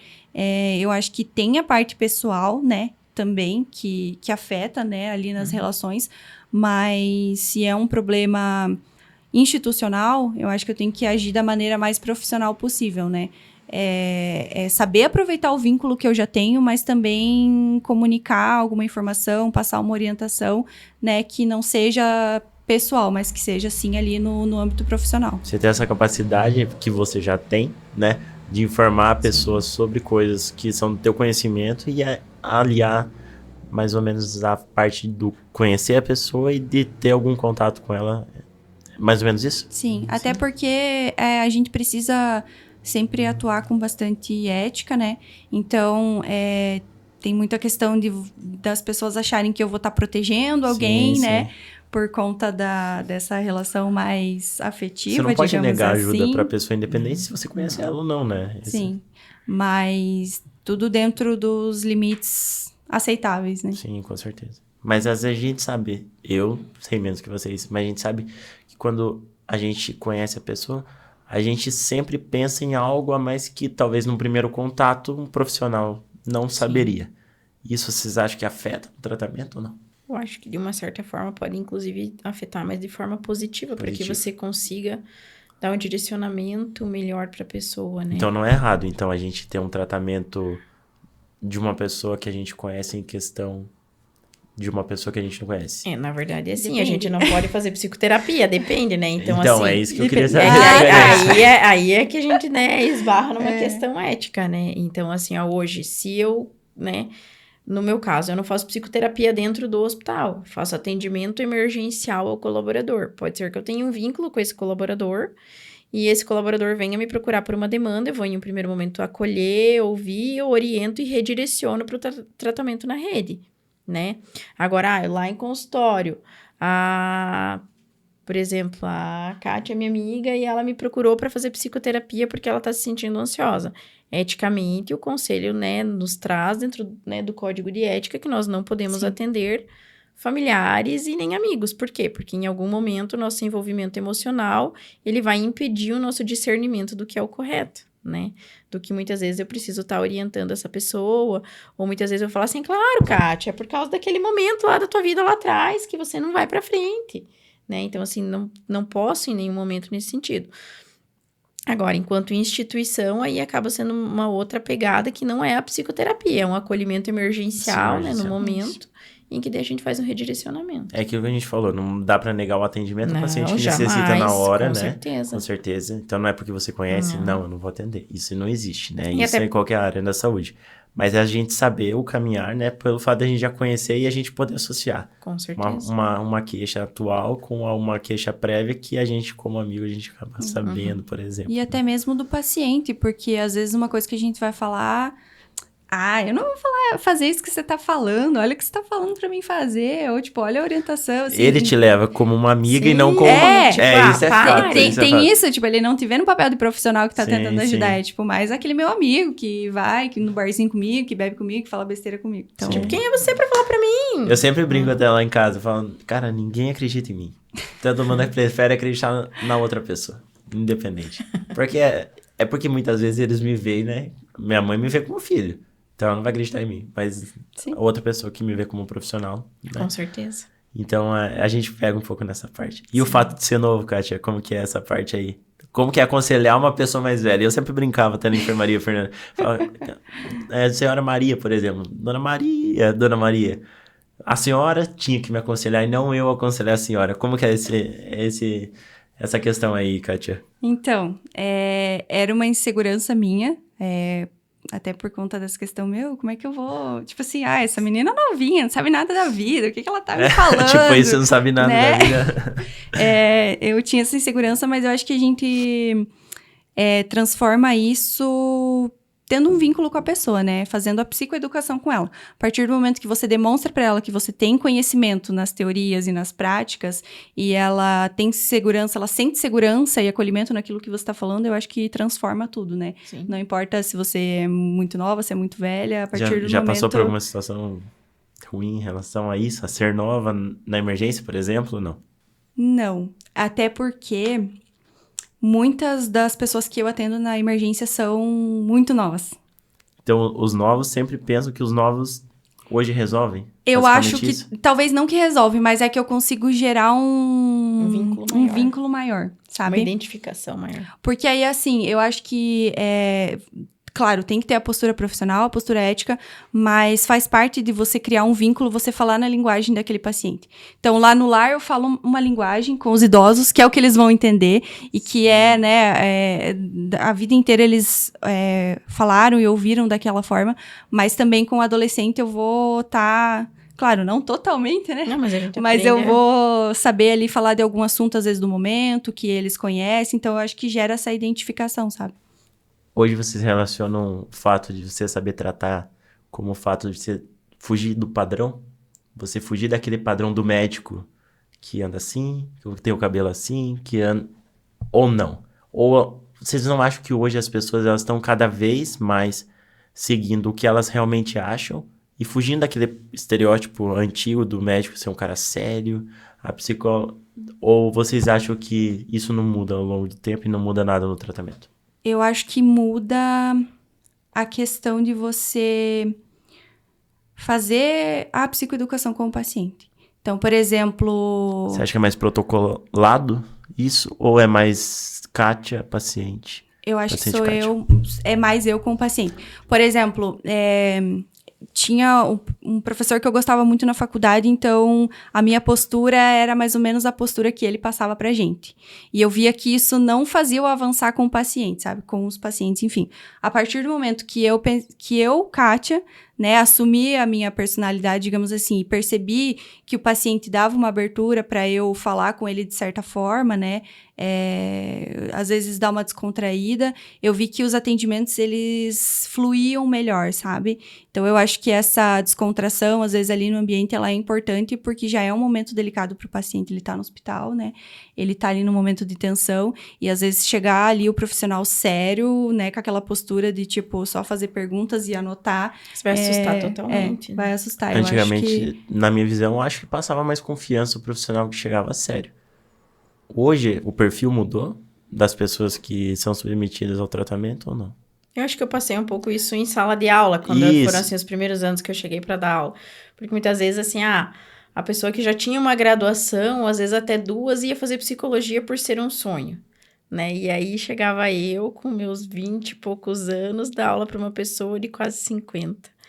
eu acho que tem a parte pessoal, né? Também, que afeta, né? Ali nas relações. Mas se é um problema institucional, eu acho que eu tenho que agir da maneira mais profissional possível, né? Saber aproveitar o vínculo que eu já tenho, mas também comunicar alguma informação, passar uma orientação, né, que não seja pessoal, mas que seja, sim, ali no âmbito profissional. Você tem essa capacidade que você já tem, né, de informar a pessoa sobre coisas que são do teu conhecimento e aliar mais ou menos a parte do conhecer a pessoa e de ter algum contato com ela. Mais ou menos isso? Sim, até porque a gente precisa sempre atuar com bastante ética, né? Então, tem muita questão das pessoas acharem que eu vou estar protegendo alguém, sim, né? Sim. Por conta dessa relação mais afetiva, você não pode negar assim. ajuda para a pessoa, independente se você conhece ela ou não, né? Sim, mas tudo dentro dos limites aceitáveis, né? Sim, com certeza. Mas às vezes a gente sabe, eu sei menos que vocês, mas a gente sabe que quando a gente conhece a pessoa, a gente sempre pensa em algo a mais que talvez num primeiro contato um profissional não saberia. Isso vocês acham que afeta o tratamento ou não? Eu acho que de uma certa forma pode inclusive afetar, mas de forma positiva, para que você consiga dar um direcionamento melhor para a pessoa, né? Então não é errado, então a gente ter um tratamento de uma pessoa que a gente conhece em questão de uma pessoa que a gente não conhece. Na verdade é assim, depende. A gente não pode fazer psicoterapia, depende, né? Então assim, é isso que eu queria saber. Aí é que a gente, né, esbarra numa questão ética, né? Então assim, hoje, se eu, né, no meu caso, eu não faço psicoterapia dentro do hospital, faço atendimento emergencial ao colaborador. Pode ser que eu tenha um vínculo com esse colaborador e esse colaborador venha me procurar por uma demanda, eu vou em um primeiro momento acolher, ouvir, eu oriento e redireciono para o tratamento na rede, né? Agora, lá em consultório, por exemplo, a Kátia é minha amiga e ela me procurou para fazer psicoterapia porque ela está se sentindo ansiosa. Eticamente, o conselho, né, nos traz dentro, né, do código de ética que nós não podemos atender familiares e nem amigos. Por quê? Porque em algum momento o nosso envolvimento emocional, ele vai impedir o nosso discernimento do que é o correto, né? Do que muitas vezes eu preciso estar orientando essa pessoa, ou muitas vezes eu falo assim, claro, Kátia, é por causa daquele momento lá da tua vida lá atrás que você não vai pra frente, né? Então, assim, não posso em nenhum momento nesse sentido. Agora, enquanto instituição, aí acaba sendo uma outra pegada que não é a psicoterapia, é um acolhimento emergencial, né, no momento em que daí a gente faz um redirecionamento. É aquilo que a gente falou, não dá pra negar o atendimento, o paciente jamais, necessita na hora, com né? certeza. Com certeza. Então não é porque você conhece, não, eu não vou atender. Isso não existe, né? E isso é em qualquer área da saúde. Mas é a gente saber o caminhar, né? Pelo fato de a gente já conhecer e a gente poder associar. Com certeza. Uma queixa atual com uma queixa prévia que a gente, como amigo, a gente acaba sabendo, por exemplo. E até mesmo do paciente, porque às vezes uma coisa que a gente vai falar... eu não vou fazer isso que você tá falando, olha o que você tá falando pra mim fazer, ou tipo, olha a orientação, assim. Ele te leva como uma amiga e não como... Tipo, isso é fato. Tem isso, tipo, ele não te vê no papel de profissional que tá tentando ajudar, é tipo, mais aquele meu amigo que vai no barzinho comigo, que bebe comigo, que fala besteira comigo. Então, tipo, quem é você pra falar pra mim? Eu sempre brinco até lá em casa, falando, cara, ninguém acredita em mim. Todo mundo prefere acreditar na outra pessoa, independente. Porque porque muitas vezes eles me veem, né? Minha mãe me vê como filho. Então ela não vai acreditar em mim. Mas a outra pessoa que me vê como profissional, né? Com certeza. Então, a gente pega um pouco nessa parte. E o fato de ser novo, Kátia, como que é essa parte aí? Como que é aconselhar uma pessoa mais velha? Eu sempre brincava até na enfermaria, Fernanda. Falava, senhora Maria, por exemplo. Dona Maria. A senhora tinha que me aconselhar e não eu aconselhar a senhora. Como que é essa questão aí, Kátia? Então, era uma insegurança minha, até por conta dessa questão, como é que eu vou... Tipo assim, essa menina novinha, não sabe nada da vida, o que ela tá me falando? Tipo, aí você não sabe nada né? da vida. Eu tinha essa insegurança, mas eu acho que a gente transforma isso tendo um vínculo com a pessoa, né? Fazendo a psicoeducação com ela. A partir do momento que você demonstra para ela que você tem conhecimento nas teorias e nas práticas, e ela tem segurança, ela sente segurança e acolhimento naquilo que você está falando, eu acho que transforma tudo, né? Sim. Não importa se você é muito nova, se é muito velha, a partir do momento... Já passou por alguma situação ruim em relação a isso? A ser nova na emergência, por exemplo, não? Não. Até porque... muitas das pessoas que eu atendo na emergência são muito novas. Então, os novos sempre pensam que os novos hoje resolvem? Eu acho que, isso? talvez não que resolve, mas é que eu consigo gerar um vínculo maior, sabe? Uma identificação maior. Porque aí, assim, eu acho que... claro, tem que ter a postura profissional, a postura ética, mas faz parte de você criar um vínculo, você falar na linguagem daquele paciente. Então, lá no lar, eu falo uma linguagem com os idosos, que é o que eles vão entender, e que a vida inteira eles falaram e ouviram daquela forma, mas também com o adolescente eu vou estar... Claro, não totalmente, né? Não, mas a gente Mas aprende, eu vou saber ali falar de algum assunto, às vezes, do momento, que eles conhecem, então eu acho que gera essa identificação, sabe? Hoje vocês relacionam o fato de você saber tratar como o fato de você fugir do padrão? Você fugir daquele padrão do médico que anda assim, que tem o cabelo assim, que anda... Ou não? Ou vocês não acham que hoje as pessoas elas estão cada vez mais seguindo o que elas realmente acham e fugindo daquele estereótipo antigo do médico ser um cara sério, a psicóloga... Ou vocês acham que isso não muda ao longo do tempo e não muda nada no tratamento? Eu acho que muda a questão de você fazer a psicoeducação com o paciente. Então, por exemplo... Você acha que é mais protocolado isso? Ou é mais Kátia, paciente? Eu acho que paciente sou Kátia? eu, é mais eu com o paciente. Por exemplo, tinha um professor que eu gostava muito na faculdade, então a minha postura era mais ou menos a postura que ele passava pra gente. E eu via que isso não fazia eu avançar com o paciente, sabe? Com os pacientes, enfim. A partir do momento que eu, Kátia, né, assumi a minha personalidade, digamos assim, e percebi que o paciente dava uma abertura para eu falar com ele de certa forma, né, às vezes dar uma descontraída, eu vi que os atendimentos, eles fluíam melhor, sabe? Então, eu acho que essa descontração, às vezes, ali no ambiente, ela é importante porque já é um momento delicado para o paciente, ele tá no hospital, né, ele tá ali no momento de tensão, e às vezes chegar ali o profissional sério, né, com aquela postura de, tipo, só fazer perguntas e anotar, você vai assustar totalmente. vai assustar. Antigamente, eu acho que... na minha visão, eu acho que passava mais confiança o profissional que chegava a sério. Hoje, o perfil mudou das pessoas que são submetidas ao tratamento ou não? Eu acho que eu passei um pouco isso em sala de aula, quando foram, assim, os primeiros anos que eu cheguei para dar aula. Porque muitas vezes, assim, a pessoa que já tinha uma graduação, ou às vezes até 2, ia fazer psicologia por ser um sonho, né? E aí chegava eu, com meus 20 e poucos anos, dar aula para uma pessoa de quase 50.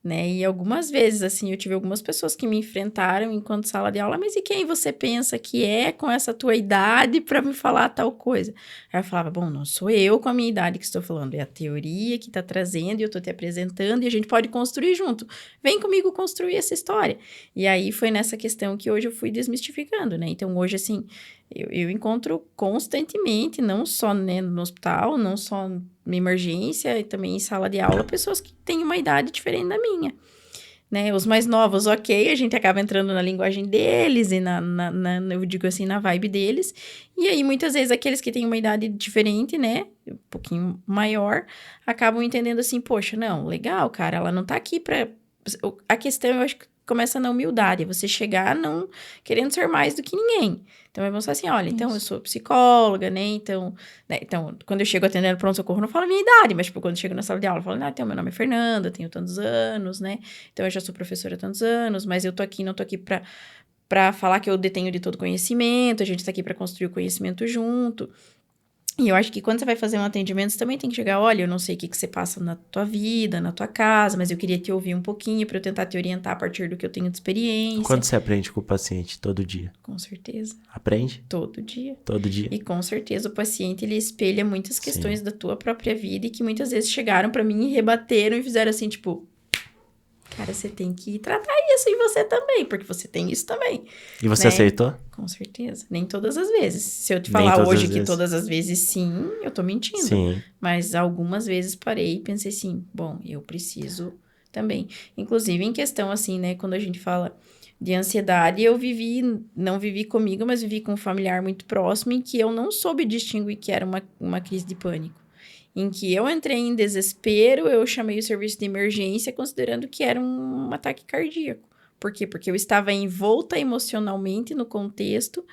Né? E algumas vezes, assim, eu tive algumas pessoas que me enfrentaram enquanto sala de aula, mas e quem você pensa que é com essa tua idade para me falar tal coisa? Aí eu falava, bom, não sou eu com a minha idade que estou falando, é a teoria que está trazendo e eu estou te apresentando e a gente pode construir junto. Vem comigo construir essa história. E aí foi nessa questão que hoje eu fui desmistificando, né? Então hoje, assim, eu encontro constantemente, não só, né, no hospital, não só na emergência e também em sala de aula, pessoas que têm uma idade diferente da minha, né? Os mais novos, ok, a gente acaba entrando na linguagem deles e eu digo assim, na vibe deles. E aí, muitas vezes, aqueles que têm uma idade diferente, né, um pouquinho maior, acabam entendendo assim, poxa, não, legal, cara, ela não tá aqui pra... A questão, eu acho que começa na humildade, é você chegar não querendo ser mais do que ninguém. Então, é mostrar assim, olha, então eu sou psicóloga, né, então, quando eu chego atendendo pronto-socorro, eu não falo a minha idade, mas, tipo, quando eu chego na sala de aula, eu falo, então, meu nome é Fernanda, tenho tantos anos, né, então eu já sou professora há tantos anos, mas eu tô aqui, não tô aqui pra para falar que eu detenho de todo conhecimento, a gente tá aqui para construir o conhecimento junto. E eu acho que quando você vai fazer um atendimento, você também tem que chegar, olha, eu não sei o que você passa na tua vida, na tua casa, mas eu queria te ouvir um pouquinho para eu tentar te orientar a partir do que eu tenho de experiência. Quando você aprende com o paciente? Todo dia? Com certeza. Aprende? Todo dia. Todo dia. E com certeza o paciente, ele espelha muitas questões da tua própria vida e que muitas vezes chegaram para mim e rebateram e fizeram assim, tipo... Cara, você tem que tratar isso em você também, porque você tem isso também. E você aceitou? Com certeza. Nem todas as vezes. Se eu te falar hoje que todas as vezes sim, eu tô mentindo. Sim. Mas algumas vezes parei e pensei assim, bom, eu preciso também. Inclusive em questão assim, né, quando a gente fala de ansiedade, eu não vivi comigo, mas vivi com um familiar muito próximo em que eu não soube distinguir que era uma crise de pânico. Em que eu entrei em desespero, eu chamei o serviço de emergência considerando que era um ataque cardíaco. Por quê? Porque eu estava envolta emocionalmente no contexto,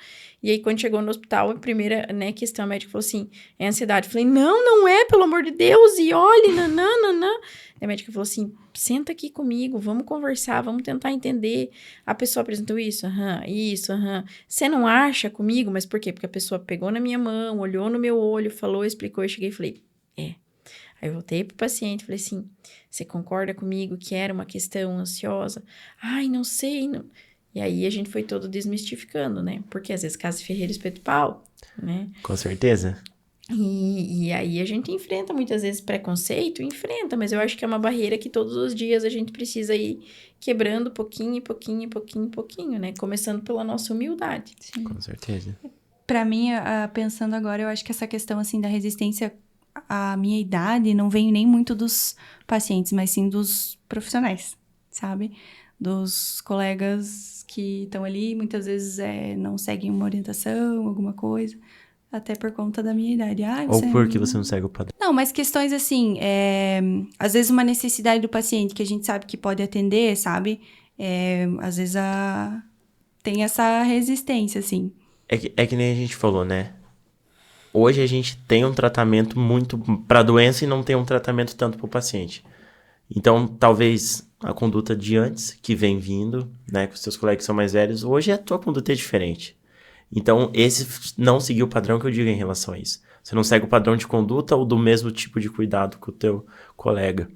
e aí quando chegou no hospital, a primeira, né, questão, a médica falou assim, é ansiedade. Eu falei, não é, pelo amor de Deus, e olhe, nananana. A médica falou assim, senta aqui comigo, vamos conversar, vamos tentar entender. A pessoa apresentou isso, isso. Você não acha comigo? Mas por quê? Porque a pessoa pegou na minha mão, olhou no meu olho, falou, explicou, eu cheguei e falei, Aí eu voltei pro paciente, falei assim, você concorda comigo que era uma questão ansiosa? Ai, não sei, não... E aí a gente foi todo desmistificando, né? Porque às vezes casa de ferreiro, espeto pau, né? Com certeza. E aí a gente enfrenta muitas vezes preconceito, enfrenta, mas eu acho que é uma barreira que todos os dias a gente precisa ir quebrando pouquinho, né? Começando pela nossa humildade. Sim. Com certeza. Pra mim, pensando agora, eu acho que essa questão, assim, da resistência à minha idade não vem nem muito dos pacientes, mas sim dos profissionais, sabe? Dos colegas que estão ali, muitas vezes não seguem uma orientação, alguma coisa, até por conta da minha idade. Ou porque você não segue o padrão. Não, mas questões assim, às vezes uma necessidade do paciente que a gente sabe que pode atender, sabe? Às vezes tem essa resistência, assim. É que nem a gente falou, né? Hoje a gente tem um tratamento muito para a doença e não tem um tratamento tanto para o paciente. Então, talvez a conduta de antes, que vem vindo, né, com os seus colegas que são mais velhos, hoje a tua conduta é diferente. Então, esse não seguir o padrão que eu digo em relação a isso. Você não segue o padrão de conduta ou do mesmo tipo de cuidado que o teu colega.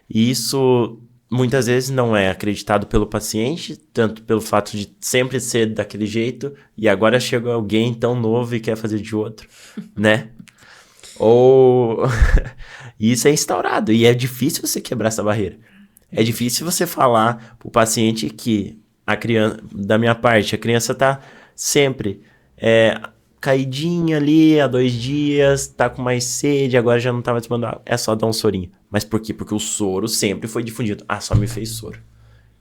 E isso muitas vezes não é acreditado pelo paciente, tanto pelo fato de sempre ser daquele jeito, e agora chega alguém tão novo e quer fazer de outro, né? Ou... isso é instaurado, e é difícil você quebrar essa barreira. É difícil você falar pro paciente que a criança, da minha parte, a criança tá sempre caidinha ali há 2 dias, tá com mais sede, agora já não tá mais tomando água. É só dar um sorinho. Mas por quê? Porque o soro sempre foi difundido. Ah, só me fez soro.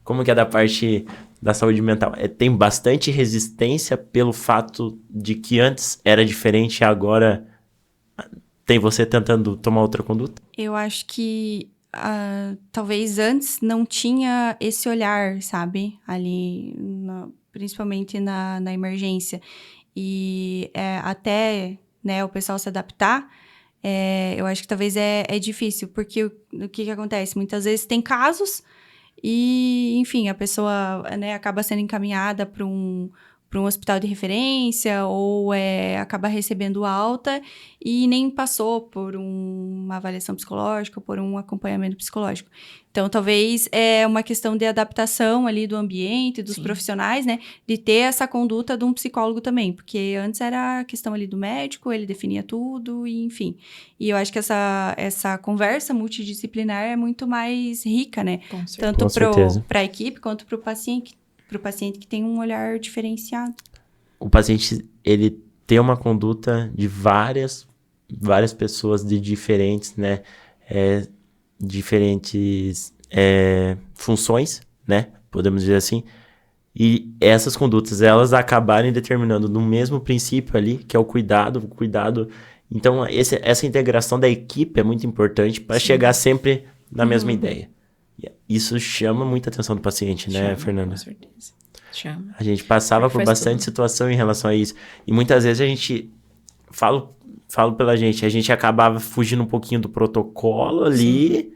Como que é da parte da saúde mental? Tem bastante resistência pelo fato de que antes era diferente e agora tem você tentando tomar outra conduta? Eu acho que talvez antes não tinha esse olhar, sabe? Ali, principalmente na emergência. E até, né, o pessoal se adaptar, eu acho que talvez é difícil, porque o que acontece? Muitas vezes tem casos e, enfim, a pessoa, né, acaba sendo encaminhada para um hospital de referência ou acaba recebendo alta e nem passou por uma avaliação psicológica, por um acompanhamento psicológico. Então, talvez é uma questão de adaptação ali do ambiente, dos profissionais, né? De ter essa conduta de um psicólogo também. Porque antes era a questão ali do médico, ele definia tudo, e enfim. E eu acho que essa conversa multidisciplinar é muito mais rica, né? Tanto para a equipe quanto para o paciente que tem um olhar diferenciado. O paciente, ele tem uma conduta de várias pessoas de diferentes, né? Diferentes funções, né? Podemos dizer assim. E essas condutas, elas acabarem determinando no mesmo princípio ali, que é o cuidado. Então, essa integração da equipe é muito importante para chegar sempre na mesma ideia. Isso chama muita atenção do paciente, né, Fernanda? Com certeza. Chama. A gente passava por bastante situação em relação a isso. E muitas vezes a gente... Falo pela gente. A gente acabava fugindo um pouquinho do protocolo ali. Sim.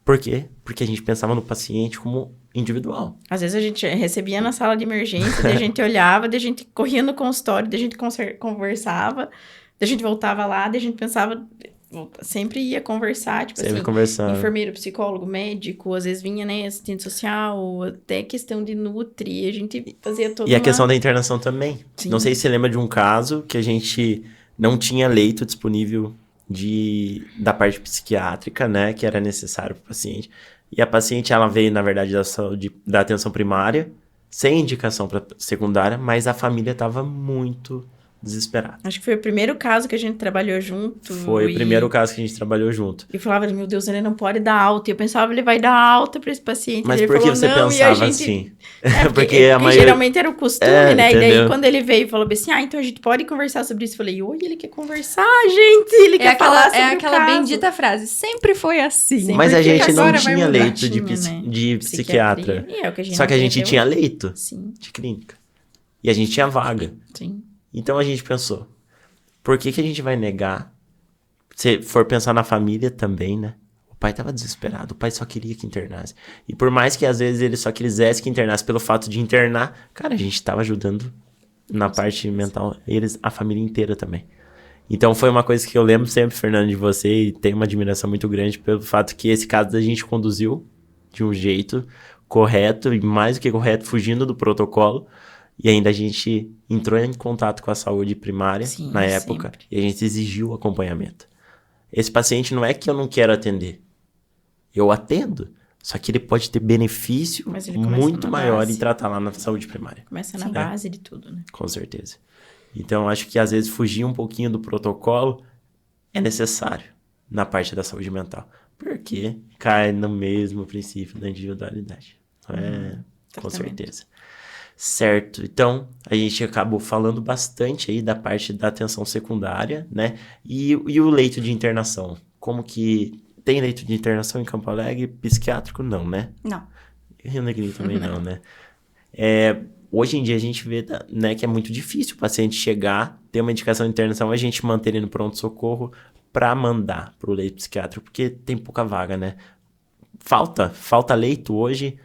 Por quê? Porque a gente pensava no paciente como individual. Às vezes a gente recebia na sala de emergência, daí a gente olhava, daí a gente corria no consultório, daí a gente conversava, daí a gente voltava lá, daí a gente pensava, sempre ia conversar, tipo Sempre assim, conversando. enfermeiro, psicólogo, médico, às vezes vinha, né, assistente social, até questão de nutri, a gente fazia toda E a questão da internação também. Sim. Não sei se você lembra de um caso que a gente não tinha leito disponível da parte psiquiátrica, né, que era necessário para o paciente. E a paciente, ela veio, na verdade, da atenção primária, sem indicação para secundária, mas a família estava muito desesperada. Acho que foi o primeiro caso que a gente trabalhou junto. Foi o primeiro caso que a gente trabalhou junto. E falava, meu Deus, ele não pode dar alta. E eu pensava, ele vai dar alta para esse paciente. Mas ele por que falou, você não, pensava e a gente... assim? Porque a maioria... geralmente era o costume, né? entendeu? E daí, quando ele veio e falou assim, então a gente pode conversar sobre isso. Eu falei, oi, ele quer conversar, gente. Ele quer falar sobre É aquela o caso. bendita frase, sempre foi assim. Sim, Mas a porque gente não agora vai tinha mudar. leito de Tinha, né? de psiquiatra. E é o que a gente Só que a gente aprendeu. tinha leito Sim, de clínica. E a gente tinha vaga. sim. Então a gente pensou, por que a gente vai negar? Se for pensar na família também, né? O pai tava desesperado, o pai só queria que internasse. E por mais que às vezes ele só quisesse que internasse pelo fato de internar, cara, a gente tava ajudando na parte mental, a família inteira também. Então foi uma coisa que eu lembro sempre, Fernando, de você, e tenho uma admiração muito grande pelo fato que esse caso a gente conduziu de um jeito correto, e mais do que correto, fugindo do protocolo. E ainda a gente entrou em contato com a saúde primária Sim, na época sempre. e a gente exigiu acompanhamento. Esse paciente não é que eu não quero atender. Eu atendo. Só que ele pode ter benefício Mas ele começa muito na maior base. em tratar lá na saúde primária. Começa na Sim. base de tudo, né? Com certeza. Então, acho que às vezes fugir um pouquinho do protocolo é necessário na parte da saúde mental. Porque cai no mesmo princípio da individualidade. Com tratamento. certeza. Certo, então a gente acabou falando bastante aí da parte da atenção secundária, né? E o leito de internação, como que tem leito de internação em Campo Alegre? Psiquiátrico não, né? Não. Rio Negrinho também não, né? Hoje em dia a gente vê, né, que é muito difícil o paciente chegar, ter uma indicação de internação, a gente manter ele no pronto-socorro para mandar para o leito psiquiátrico, porque tem pouca vaga, né? Falta leito hoje.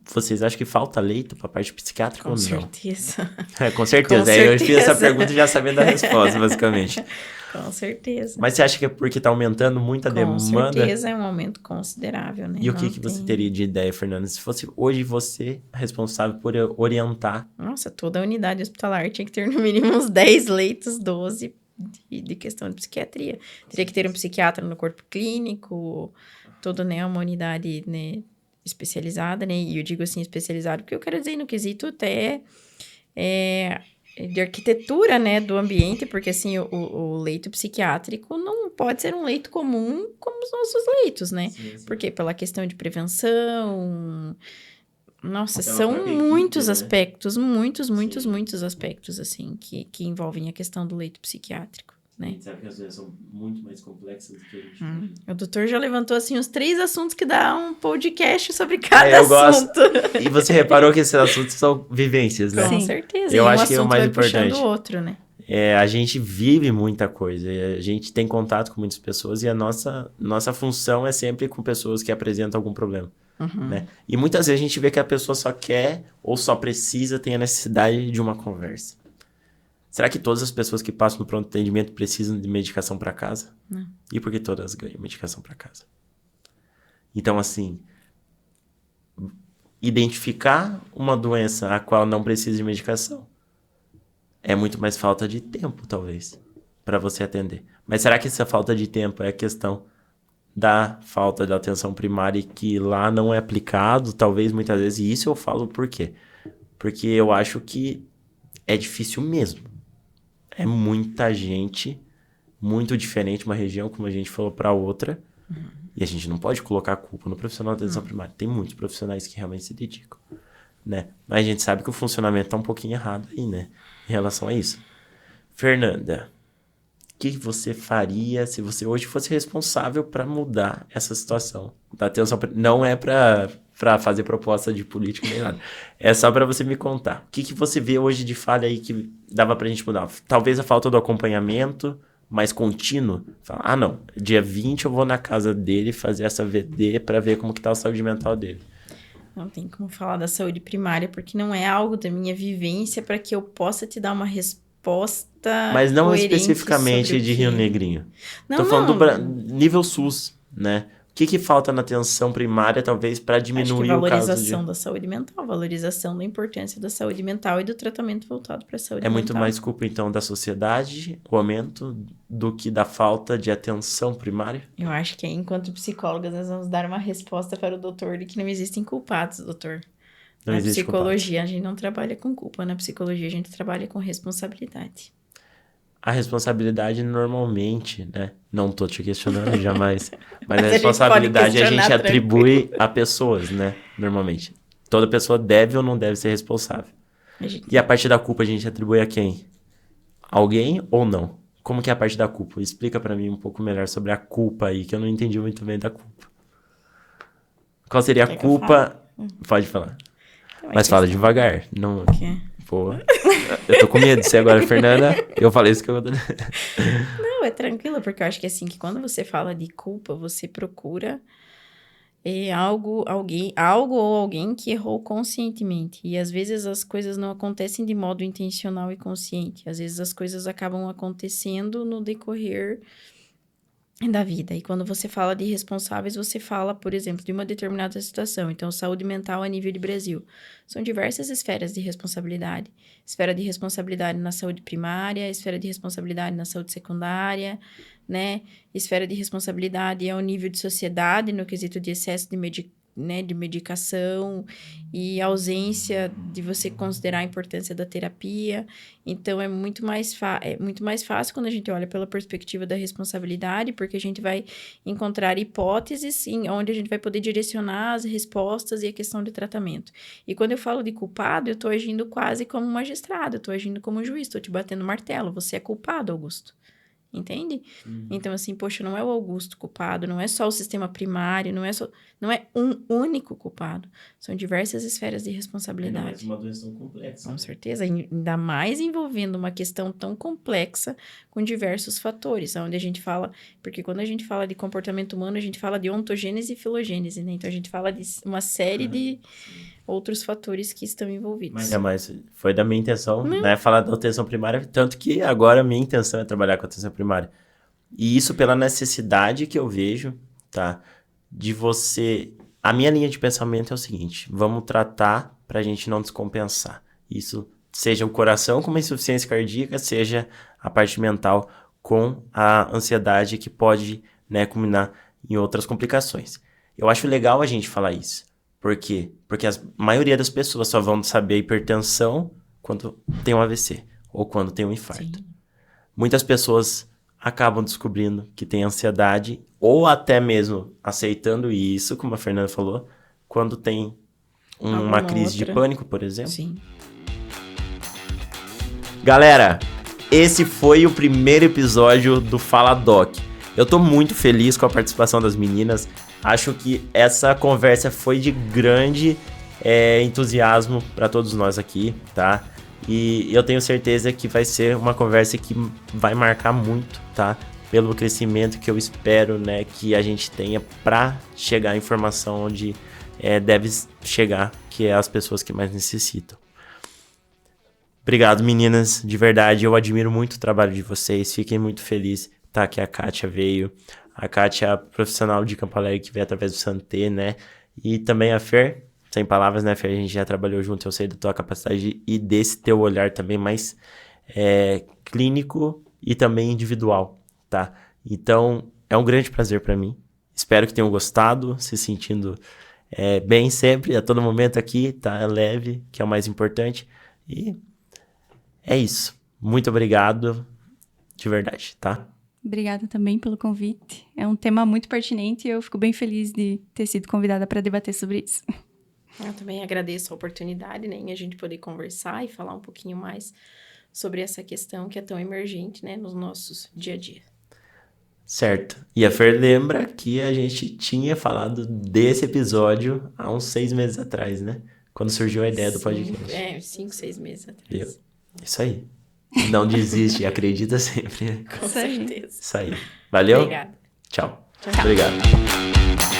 Vocês acham que falta leito para a parte psiquiátrica Com ou não? certeza. Com certeza. Com Eu fiz essa certeza. pergunta já sabendo a resposta, basicamente. Com certeza. Mas você acha que é porque está aumentando muito a Com demanda? certeza é um aumento considerável, né? E o Não que você tem- teria de ideia, Fernanda? Se fosse hoje você responsável por orientar. Nossa, toda a unidade hospitalar tinha que ter no mínimo uns 10 leitos, 12 de questão de psiquiatria. Teria que ter um psiquiatra no corpo clínico, toda, né, uma unidade, né, especializada, né? E eu digo assim, especializado, porque eu quero dizer no quesito até de arquitetura, né, do ambiente, porque assim, o leito psiquiátrico não pode ser um leito comum como os nossos leitos, né? Porque pela questão de prevenção... Nossa, Pela são própria equipe, muitos né? aspectos, muitos Sim. aspectos, assim, que envolvem a questão do leito psiquiátrico, né? sabe que as doenças são muito mais complexas do que a gente O doutor já levantou, assim, os 3 assuntos que dá um podcast sobre cada eu gosto. assunto. E você reparou que esses assuntos são vivências, né? Com Sim. certeza. Eu e um acho que é o assunto mais vai puxando importante. o outro, né? A gente vive muita coisa, a gente tem contato com muitas pessoas e a nossa função é sempre com pessoas que apresentam algum problema, né? E muitas vezes a gente vê que a pessoa só quer ou só precisa, tem a necessidade de uma conversa. Será que todas as pessoas que passam no pronto atendimento precisam de medicação para casa? Não. E por que todas ganham medicação para casa? Então, assim, identificar uma doença a qual não precisa de medicação é muito mais falta de tempo, talvez, para você atender. Mas será que essa falta de tempo é a questão da falta da atenção primária e que lá não é aplicado, talvez, muitas vezes? E isso eu falo por quê? Porque eu acho que é difícil mesmo. É muita gente, muito diferente uma região, como a gente falou, para outra. E a gente não pode colocar a culpa no profissional da atenção primária. Tem muitos profissionais que realmente se dedicam, né? Mas a gente sabe que o funcionamento tá um pouquinho errado aí, né? Em relação a isso. Fernanda, o que você faria se você hoje fosse responsável para mudar essa situação da atenção? Não é para fazer proposta de política nem nada. É só para você me contar. O que você vê hoje de falha aí que dava pra gente mudar? Talvez a falta do acompanhamento mais contínuo. Fala, não, dia 20 eu vou na casa dele fazer essa VD para ver como que tá a saúde mental dele. Não tem como falar da saúde primária, porque não é algo da minha vivência para que eu possa te dar uma resposta Mas não coerente especificamente sobre o de que- Rio Negrinho. Não, Tô falando não. nível SUS, né? O que falta na atenção primária, talvez, para Acho que diminuir o caso de... valorização da saúde mental, valorização da importância da saúde mental e do tratamento voltado para a saúde É muito mental. mais culpa, então, da sociedade, o aumento, do que da falta de atenção primária? Eu acho que enquanto psicólogas nós vamos dar uma resposta para o doutor de que não existem culpados, doutor. Não Na existe psicologia a gente não trabalha com culpa, na psicologia a gente trabalha com responsabilidade. A responsabilidade normalmente, né? Não tô te questionando jamais. Mas Mas a a gente pode responsabilidade a questionar gente atribui a pessoas, né? Normalmente. Toda pessoa deve ou não deve ser responsável. A gente- E a parte da culpa a gente atribui a quem? Alguém ou não? Como que é a parte da culpa? Explica pra mim um pouco melhor sobre a culpa aí, que eu não entendi muito bem da culpa. Qual seria a Quer que eu culpa? Pode falar. Então, Mas fala devagar. Não... O quê? Pô, eu tô com medo de ser agora, Fernanda. Eu falei isso que eu... Não, é tranquilo, porque eu acho que assim, que quando você fala de culpa, você procura algo ou alguém que errou conscientemente. E às vezes as coisas não acontecem de modo intencional e consciente. Às vezes as coisas acabam acontecendo no decorrer da vida. E quando você fala de responsáveis, você fala, por exemplo, de uma determinada situação. Então, saúde mental a nível de Brasil. São diversas esferas de responsabilidade. Esfera de responsabilidade na saúde primária, esfera de responsabilidade na saúde secundária, né? Esfera de responsabilidade ao nível de sociedade, no quesito de excesso de medicação e ausência de você considerar a importância da terapia. Então, é muito mais fácil quando a gente olha pela perspectiva da responsabilidade, porque a gente vai encontrar hipóteses onde a gente vai poder direcionar as respostas e a questão de tratamento. E quando eu falo de culpado, eu estou agindo quase como um magistrado, eu estou agindo como um juiz, estou te batendo martelo. Você é culpado, Augusto. Entende? Então, assim, poxa, não é o Augusto culpado, não é só o sistema primário, não é um único culpado. São diversas esferas de responsabilidade. uma doença tão complexa. Com certeza, ainda mais envolvendo uma questão tão complexa com diversos fatores, onde a gente fala, porque quando a gente fala de comportamento humano, a gente fala de ontogênese e filogênese, né? Então, a gente fala de uma série de outros fatores que estão envolvidos. Mas foi da minha intenção, né, falar da atenção primária, tanto que agora a minha intenção é trabalhar com a atenção primária. E isso pela necessidade que eu vejo, tá, de você... A minha linha de pensamento é o seguinte, vamos tratar pra gente não descompensar. Isso seja o coração com uma insuficiência cardíaca, seja a parte mental com a ansiedade que pode, né, culminar em outras complicações. Eu acho legal a gente falar isso. Por quê? Porque a maioria das pessoas só vão saber a hipertensão quando tem um AVC ou quando tem um infarto. Sim. Muitas pessoas acabam descobrindo que tem ansiedade ou até mesmo aceitando isso, como a Fernanda falou, quando tem uma Alguma crise de outra. pânico, por exemplo. Sim. Galera, esse foi o primeiro episódio do Fala Doc. Eu tô muito feliz com a participação das meninas. Acho que essa conversa foi de grande entusiasmo para todos nós aqui, tá? E eu tenho certeza que vai ser uma conversa que vai marcar muito, tá? Pelo crescimento que eu espero, né, que a gente tenha para chegar à informação onde deve chegar, que é as pessoas que mais necessitam. Obrigado, meninas. De verdade, eu admiro muito o trabalho de vocês. Fiquem muito felizes, tá? Que a Kátia veio. A Kátia é a profissional de Campo Alegre que veio através do Santé, né? E também a Fer. Sem palavras, né, Fer? A gente já trabalhou junto. Eu sei da tua capacidade e desse teu olhar também mais clínico e também individual, tá? Então, é um grande prazer para mim. Espero que tenham gostado, se sentindo bem sempre, a todo momento aqui, tá? Leve, que é o mais importante. E é isso. Muito obrigado, de verdade, tá? Obrigada também pelo convite. É um tema muito pertinente e eu fico bem feliz de ter sido convidada para debater sobre isso. Eu também agradeço a oportunidade, né, em a gente poder conversar e falar um pouquinho mais sobre essa questão que é tão emergente, né, nos nossos dia a dia. Certo. E a Fer lembra que a gente tinha falado desse episódio há uns 6 meses atrás, né? Quando surgiu a ideia do podcast. 5, 6 meses atrás. Viu? Isso aí. Não desiste, acredita sempre. Com Isso aí. certeza. Isso aí. Valeu? Obrigada. Tchau. Tchau. Obrigado.